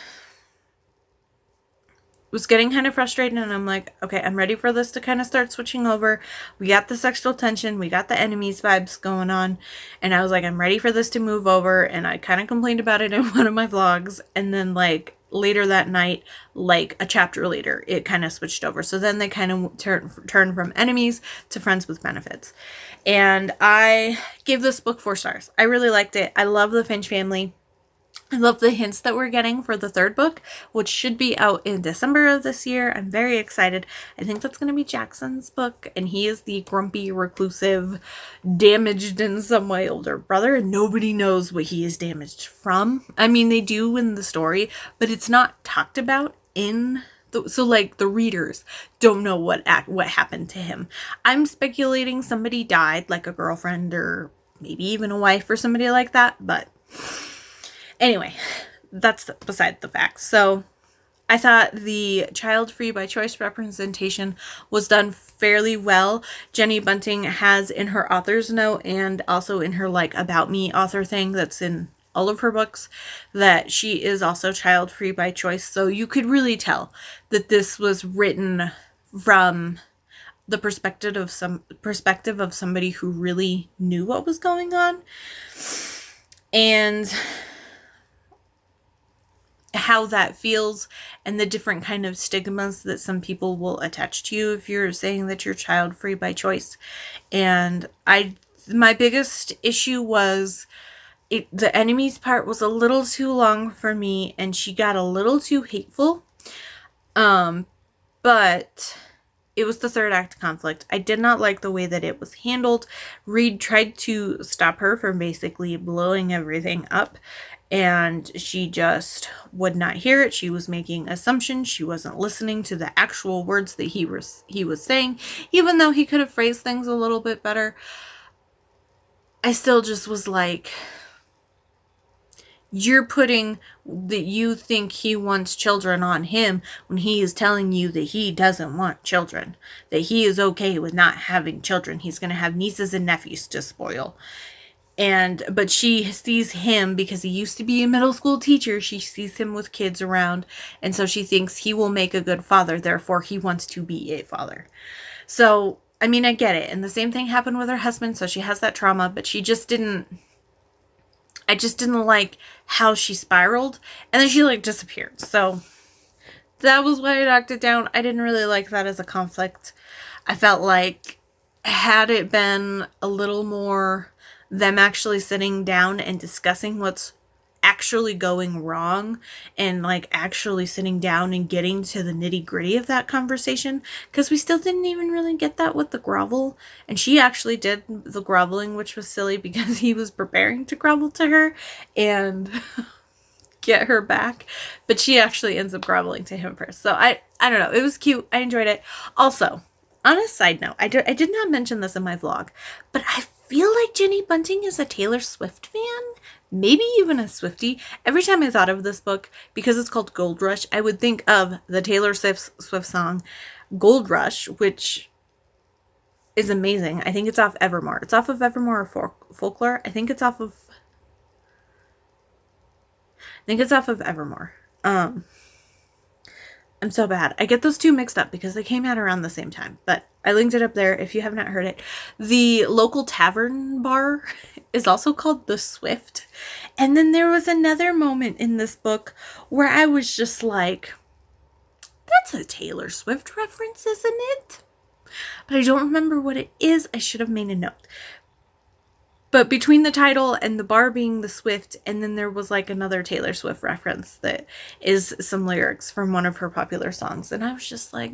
was getting kind of frustrated, and I'm like, okay, I'm ready for this to kind of start switching over. We got the sexual tension, we got the enemies vibes going on, and I was like, I'm ready for this to move over. And I kind of complained about it in one of my vlogs, and then like later that night, like a chapter later, it kind of switched over. So then they kind of turned from enemies to friends with benefits. And I gave this book 4 stars. I really liked it. I love the Finch family. I love the hints that we're getting for the 3rd book, which should be out in December of this year. I'm very excited. I think that's going to be Jackson's book, and he is the grumpy, reclusive, damaged in some way older brother, and nobody knows what he is damaged from. I mean, they do in the story, but it's not talked about in so like the readers don't know what happened to him. I'm speculating somebody died, like a girlfriend or maybe even a wife or somebody like that, but anyway, that's beside the fact. So I thought the child-free by choice representation was done fairly well. Jenny Bunting has in her author's note and also in her like about me author thing that's in all of her books that she is also child-free by choice. So you could really tell that this was written from the perspective of somebody who really knew what was going on. And how that feels, and the different kind of stigmas that some people will attach to you if you're saying that you're child free by choice. And my biggest issue was the enemies part was a little too long for me, and she got a little too hateful. But it was the 3rd act conflict. I did not like the way that it was handled. Reed tried to stop her from basically blowing everything up, and she just would not hear it. She was making assumptions. She wasn't listening to the actual words that he was saying, even though he could have phrased things a little bit better. I still just was like, you're putting that you think he wants children on him when he is telling you that he doesn't want children, that he is okay with not having children. He's going to have nieces and nephews to spoil. But she sees him, because he used to be a middle school teacher, she sees him with kids around, and so she thinks he will make a good father, therefore he wants to be a father. So, I mean, I get it. And the same thing happened with her husband, so she has that trauma, but I just didn't like how she spiraled, and then she like disappeared. So that was why I knocked it down. I didn't really like that as a conflict. I felt like had it been a little more them actually sitting down and discussing what's actually going wrong and like actually sitting down and getting to the nitty gritty of that conversation, because we still didn't even really get that with the grovel, and she actually did the groveling, which was silly because he was preparing to grovel to her and get her back, but she actually ends up groveling to him first. So I don't know, it was cute. I enjoyed it. Also, on a side note, I did not mention this in my vlog, but I feel like Jenny Bunting is a Taylor Swift fan, maybe even a Swiftie. Every time I thought of this book, because it's called Gold Rush, I would think of the Taylor Swift song Gold Rush, which is amazing. I think it's off Evermore. It's off of Evermore or Folklore. I think it's off of Evermore. I'm so bad. I get those two mixed up because they came out around the same time, but I linked it up there if you have not heard it. The local tavern bar is also called The Swift. And then there was another moment in this book where I was just like, that's a Taylor Swift reference, isn't it? But I don't remember what it is. I should have made a note. But between the title and the bar being The Swift, and then there was like another Taylor Swift reference that is some lyrics from one of her popular songs. And I was just like,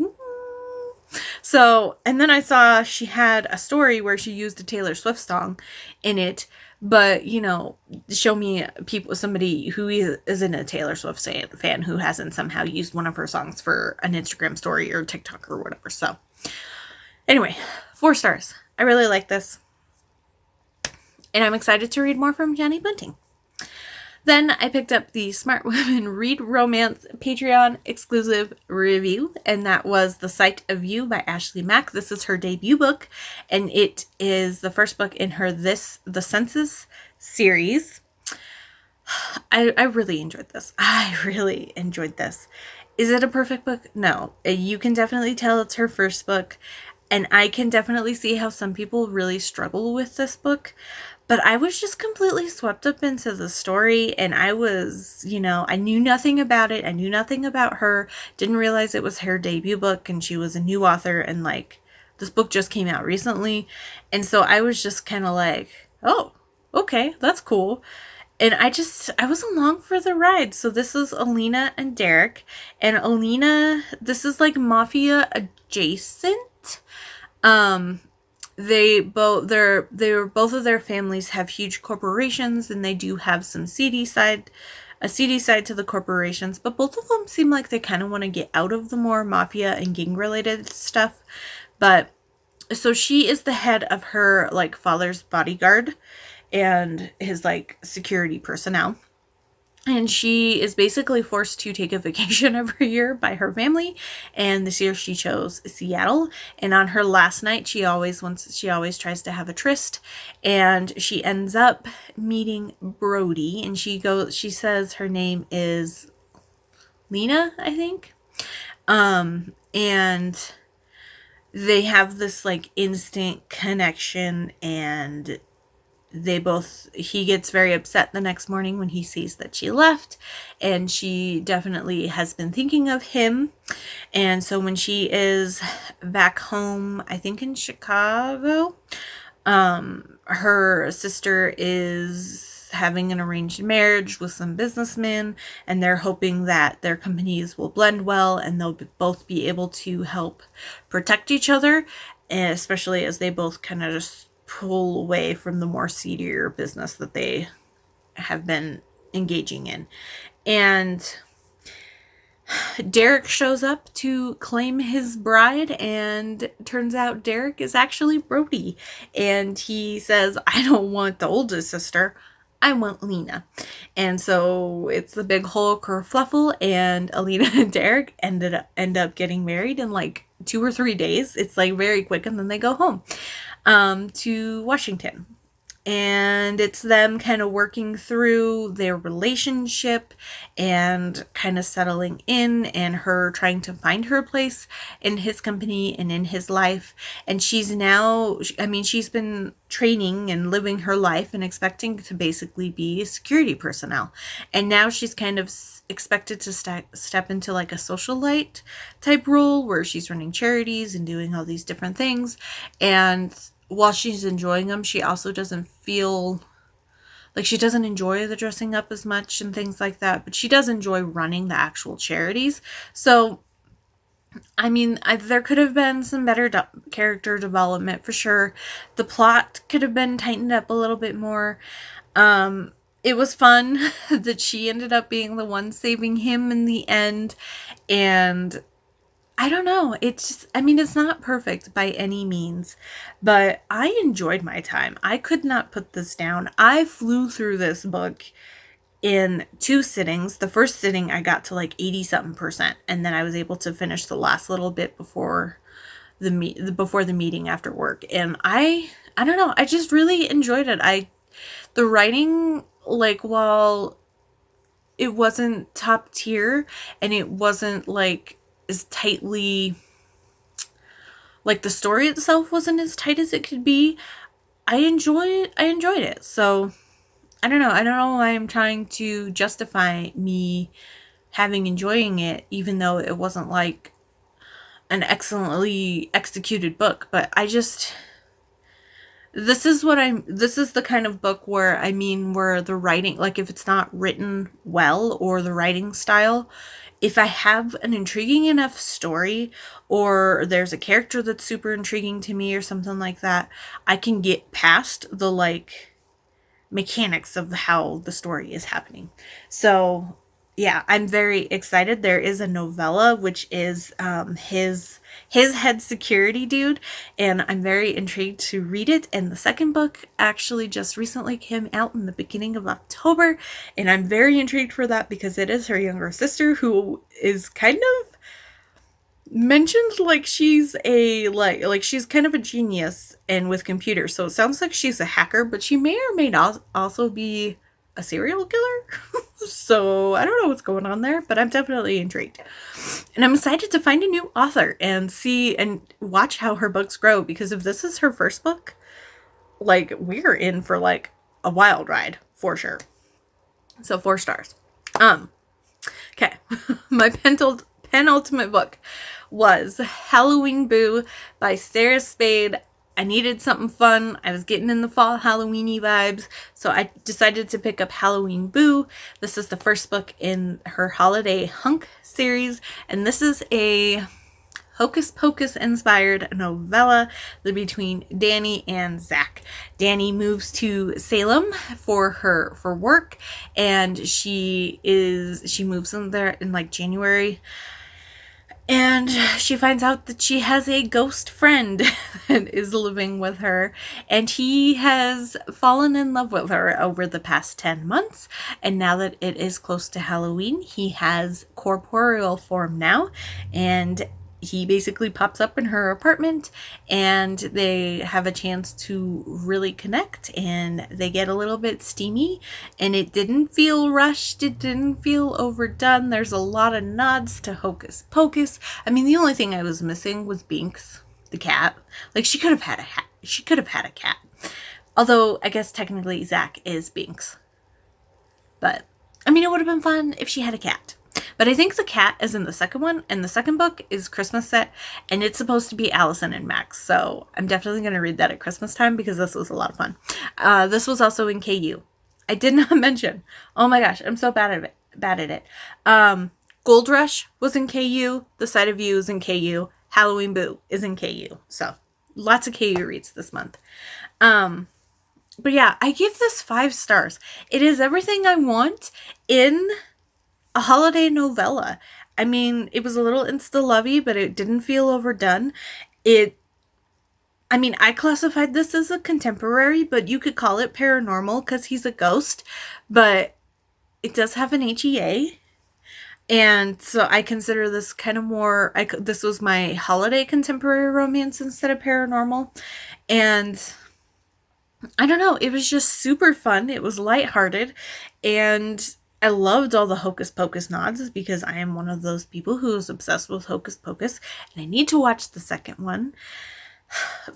So, and then I saw she had a story where she used a Taylor Swift song in it. But, you know, show me somebody who isn't a Taylor Swift fan who hasn't somehow used one of her songs for an Instagram story or TikTok or whatever. So, anyway, 4 stars. I really like this. And I'm excited to read more from Jenny Bunting. Then I picked up the Smart Women Read Romance Patreon exclusive review, and that was The Sight of You by Ashley Mack. This is her debut book, and it is the first book in her The Census series. I really enjoyed this. Is it a perfect book? No. You can definitely tell it's her first book, and I can definitely see how some people really struggle with this book. But I was just completely swept up into the story, and I was, I knew nothing about it. I knew nothing about her. Didn't realize it was her debut book, and she was a new author, and like, this book just came out recently. And so I was just kind of like, oh, okay, that's cool. And I was along for the ride. So this is Ilona and Derek. And Ilona, this is like mafia adjacent. Both of their families have huge corporations, and they do have a seedy side to the corporations, but both of them seem like they kind of want to get out of the more mafia and gang related stuff. But so she is the head of her like father's bodyguard and his like security personnel. And she is basically forced to take a vacation every year by her family. And this year she chose Seattle. And on her last night, she always tries to have a tryst. And she ends up meeting Brody. And she says her name is Lana, I think. And they have this like instant connection, and he gets very upset the next morning when he sees that she left, and she definitely has been thinking of him. And so when she is back home, I think in Chicago, her sister is having an arranged marriage with some businessmen, and they're hoping that their companies will blend well and they'll both be able to help protect each other, especially as they both kind of just pull away from the more seedier business that they have been engaging in. And Derek shows up to claim his bride, and turns out Derek is actually Brody. And he says, I don't want the oldest sister, I want Lena. And so it's a big whole kerfluffle, and Ilona and Derek end up getting married in like 2 or 3 days. It's like very quick, and then they go home to Washington. and it's them kind of working through their relationship and kind of settling in, and her trying to find her place in his company and in his life. And she's now, I mean, she's been training and living her life and expecting to basically be a security personnel, and now she's kind of expected to step into like a socialite type role where she's running charities and doing all these different things. And while she's enjoying them, she also doesn't feel like, she doesn't enjoy the dressing up as much and things like that, but she does enjoy running the actual charities. So I mean, there could have been some better character development for sure. The plot could have been tightened up a little bit more. It was fun that she ended up being the one saving him in the end. And I don't know. It's just, I mean, it's not perfect by any means, but I enjoyed my time. I could not put this down. I flew through this book in 2 sittings. The first sitting I got to like 80-something%, and then I was able to finish the last little bit before the meeting after work. And I don't know, I just really enjoyed it. The writing, like, while it wasn't top tier and it wasn't like as tightly, like the story itself wasn't as tight as it could be, I enjoyed it. So I don't know why I'm trying to justify me enjoying it, even though it wasn't like an excellently executed book. But this is the kind of book where, I mean, where the writing, like if it's not written well, or the writing style, if I have an intriguing enough story, or there's a character that's super intriguing to me or something like that, I can get past the like mechanics of how the story is happening. So yeah, I'm very excited. There is a novella, which is his head security dude, and I'm very intrigued to read it. And the second book actually just recently came out in the beginning of October, and I'm very intrigued for that because it is her younger sister, who is kind of mentioned like she's a like she's kind of a genius and with computers. So it sounds like she's a hacker, but she may or may not also be a serial killer. So I don't know what's going on there, but I'm definitely intrigued. And I'm excited to find a new author and see and watch how her books grow, because if this is her first book, like, we're in for like a wild ride for sure. So 4 stars. Okay. My penultimate book was Halloween Boo by Sarah Spade. I needed something fun. I was getting in the fall Halloweeny vibes, so I decided to pick up Halloween Boo. This is the first book in her Holiday Hunk series, and this is a Hocus Pocus inspired novella between Danny and Zach. Danny moves to Salem for work, and she moves in there in like January. And she finds out that she has a ghost friend that is living with her, and he has fallen in love with her over the past 10 months. And now that it is close to Halloween, he has corporeal form now, and he basically pops up in her apartment, and they have a chance to really connect, and they get a little bit steamy, and it didn't feel rushed. It didn't feel overdone. There's a lot of nods to Hocus Pocus. I mean, the only thing I was missing was Binks, the cat. Like, she could have had a cat. Although, I guess technically Zach is Binks. But, I mean, it would have been fun if she had a cat. But I think the cat is in the second one, and the second book is Christmas set, and it's supposed to be Allison and Max. So I'm definitely going to read that at Christmas time, because this was a lot of fun. This was also in KU. I did not mention. Oh my gosh, I'm so bad at it. Gold Rush was in KU. The Side of You is in KU. Halloween Boo is in KU. So lots of KU reads this month. But yeah, I give this 5 stars. It is everything I want in a holiday novella. I mean, it was a little insta-lovey, but it didn't feel overdone. I classified this as a contemporary, but you could call it paranormal because he's a ghost, but it does have an HEA. And so I consider this kind of more, this was my holiday contemporary romance instead of paranormal. And I don't know, it was just super fun. It was lighthearted, and I loved all the Hocus Pocus nods because I am one of those people who is obsessed with Hocus Pocus, and I need to watch the second one.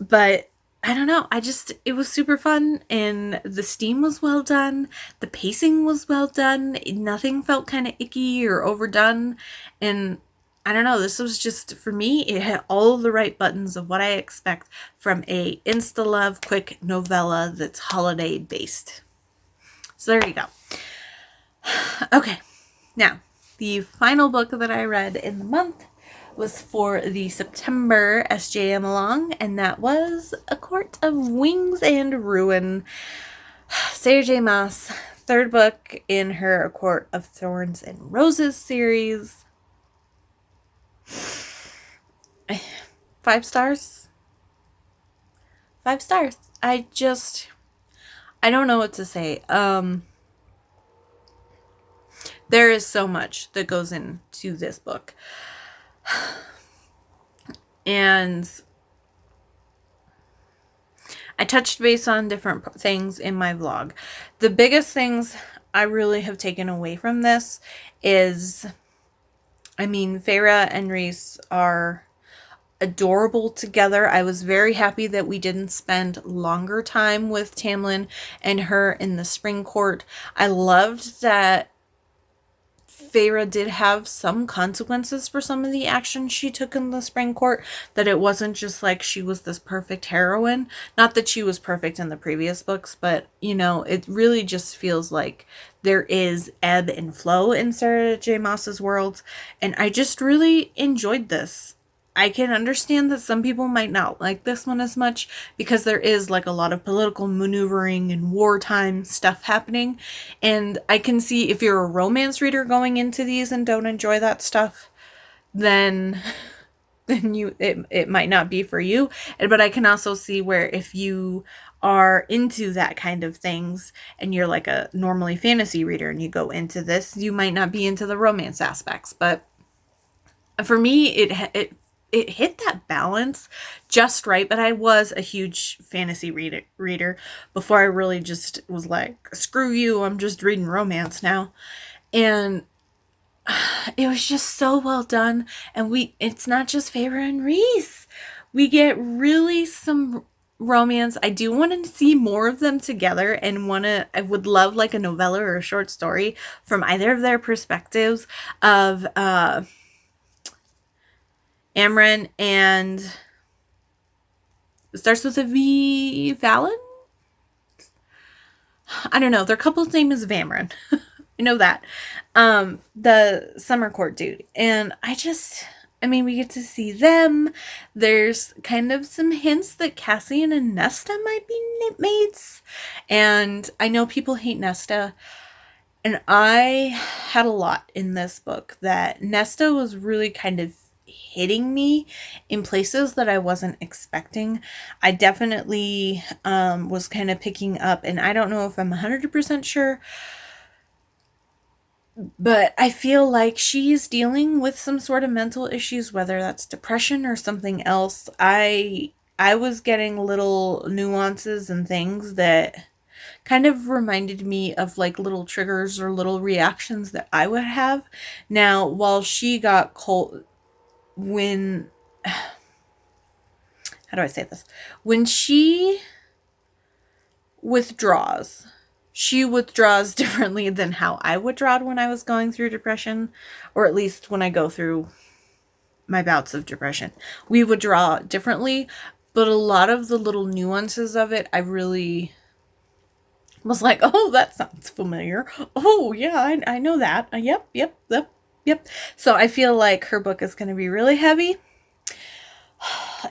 But I don't know, it was super fun, and the steam was well done, the pacing was well done, nothing felt kind of icky or overdone, and I don't know, this was just, for me, it had all the right buttons of what I expect from a insta-love quick novella that's holiday based. So there you go. Okay, now, the final book that I read in the month was for the September SJM along, and that was A Court of Wings and Ruin. Sarah J. Maas, third book in her A Court of Thorns and Roses series. 5 stars. 5 stars. I don't know what to say. There is so much that goes into this book. And I touched base on different things in my vlog. The biggest things I really have taken away from this is, Feyre and Rhys are adorable together. I was very happy that we didn't spend longer time with Tamlin and her in the spring court. I loved that Feyre did have some consequences for some of the actions she took in the spring court, that it wasn't just like she was this perfect heroine. Not that she was perfect in the previous books, but, it really just feels like there is ebb and flow in Sarah J. Maas's world, and I just really enjoyed this. I can understand that some people might not like this one as much because there is like a lot of political maneuvering and wartime stuff happening. And I can see if you're a romance reader going into these and don't enjoy that stuff, then it might not be for you. But I can also see where if you are into that kind of things and you're like a normally fantasy reader and you go into this, you might not be into the romance aspects. But for me, it hit that balance just right, but I was a huge fantasy reader before I really just was like, screw you, I'm just reading romance now. And it was just so well done, and it's not just Feyre and Rhys. We get really some romance. I do want to see more of them together, and I would love like a novella or a short story from either of their perspectives of Amren and it starts with a V. Valen? I don't know. Their couple's name is Vamran. I know that. The summer court dude. And we get to see them. There's kind of some hints that Cassian and Nesta might be mates. And I know people hate Nesta. And I had a lot in this book that Nesta was really kind of hitting me in places that I wasn't expecting. I definitely was kind of picking up, and I don't know if I'm 100% sure, but I feel like she's dealing with some sort of mental issues, whether that's depression or something else. I was getting little nuances and things that kind of reminded me of like little triggers or little reactions that I would have. Now, while she got cold, when how do I say this? When she withdraws differently than how I withdrawed when I was going through depression, or at least when I go through my bouts of depression. We withdraw differently, but a lot of the little nuances of it, I really was like, oh, that sounds familiar. Oh, yeah, I know that. Yep. So I feel like her book is going to be really heavy.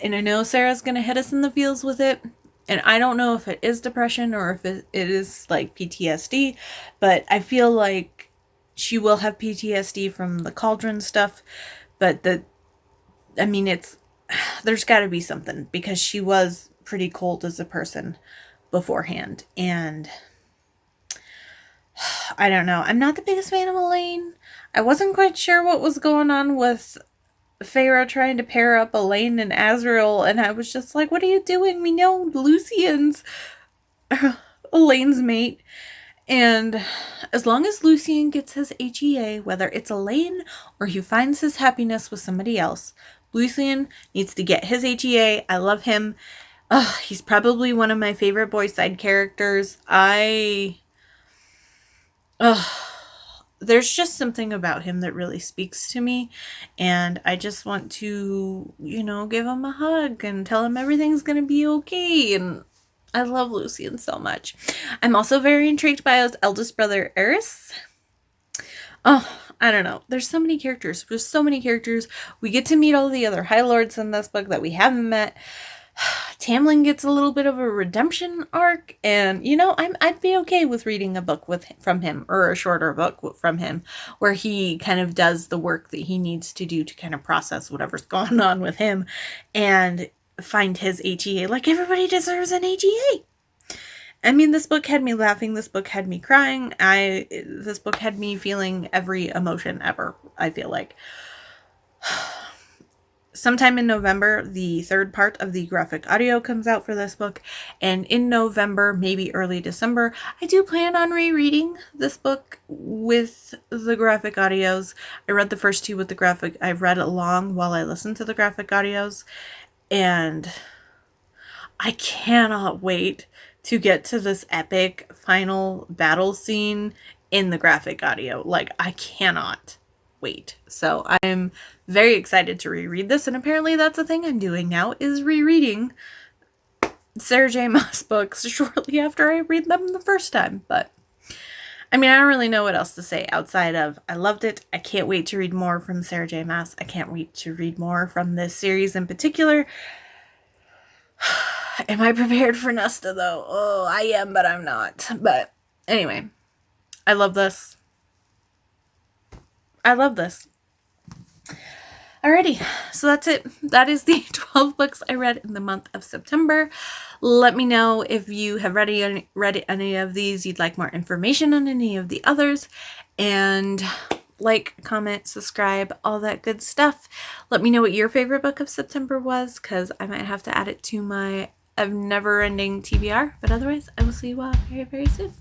And I know Sarah's going to hit us in the feels with it. And I don't know if it is depression or if it is like PTSD. But I feel like she will have PTSD from the cauldron stuff. But there's got to be something. Because she was pretty cold as a person beforehand. And I don't know. I'm not the biggest fan of Elaine. I wasn't quite sure what was going on with Feyre trying to pair up Elaine and Azriel, and I was just like, what are you doing? We know Lucian's Elaine's mate. And as long as Lucien gets his HEA, whether it's Elaine or he finds his happiness with somebody else, Lucien needs to get his HEA. I love him. He's probably one of my favorite boy side characters. There's just something about him that really speaks to me, and I just want to, give him a hug and tell him everything's gonna be okay, and I love Lucien so much. I'm also very intrigued by his eldest brother, Eris. I don't know. There's so many characters. We get to meet all the other High Lords in this book that we haven't met. Tamlin gets a little bit of a redemption arc, and I'd be okay with reading a book from him, or a shorter book from him, where he kind of does the work that he needs to do to kind of process whatever's going on with him and find his HEA. Like, everybody deserves an HEA. I mean, this book had me laughing. This book had me crying. This book had me feeling every emotion ever, I feel like. Sometime in November, the third part of the graphic audio comes out for this book. And in November, maybe early December, I do plan on rereading this book with the graphic audios. I read the first two with the graphic. I read along while I listened to the graphic audios. And I cannot wait to get to this epic final battle scene in the graphic audio. Like, I cannot wait. So I'm very excited to reread this, and apparently that's a thing I'm doing now, is rereading Sarah J. Maas books shortly after I read them the first time. But I mean, I don't really know what else to say outside of I loved it. I can't wait to read more from Sarah J. Maas. I can't wait to read more from this series in particular. Am I prepared for Nesta, though? Oh, I am, but I'm not. But anyway, I love this. Alrighty, so that's it. That is the 12 books I read in the month of September. Let me know if you have read any of these, you'd like more information on any of the others, and like, comment, subscribe, all that good stuff. Let me know what your favorite book of September was, because I might have to add it to my never-ending TBR. But otherwise, I will see you all very, very soon.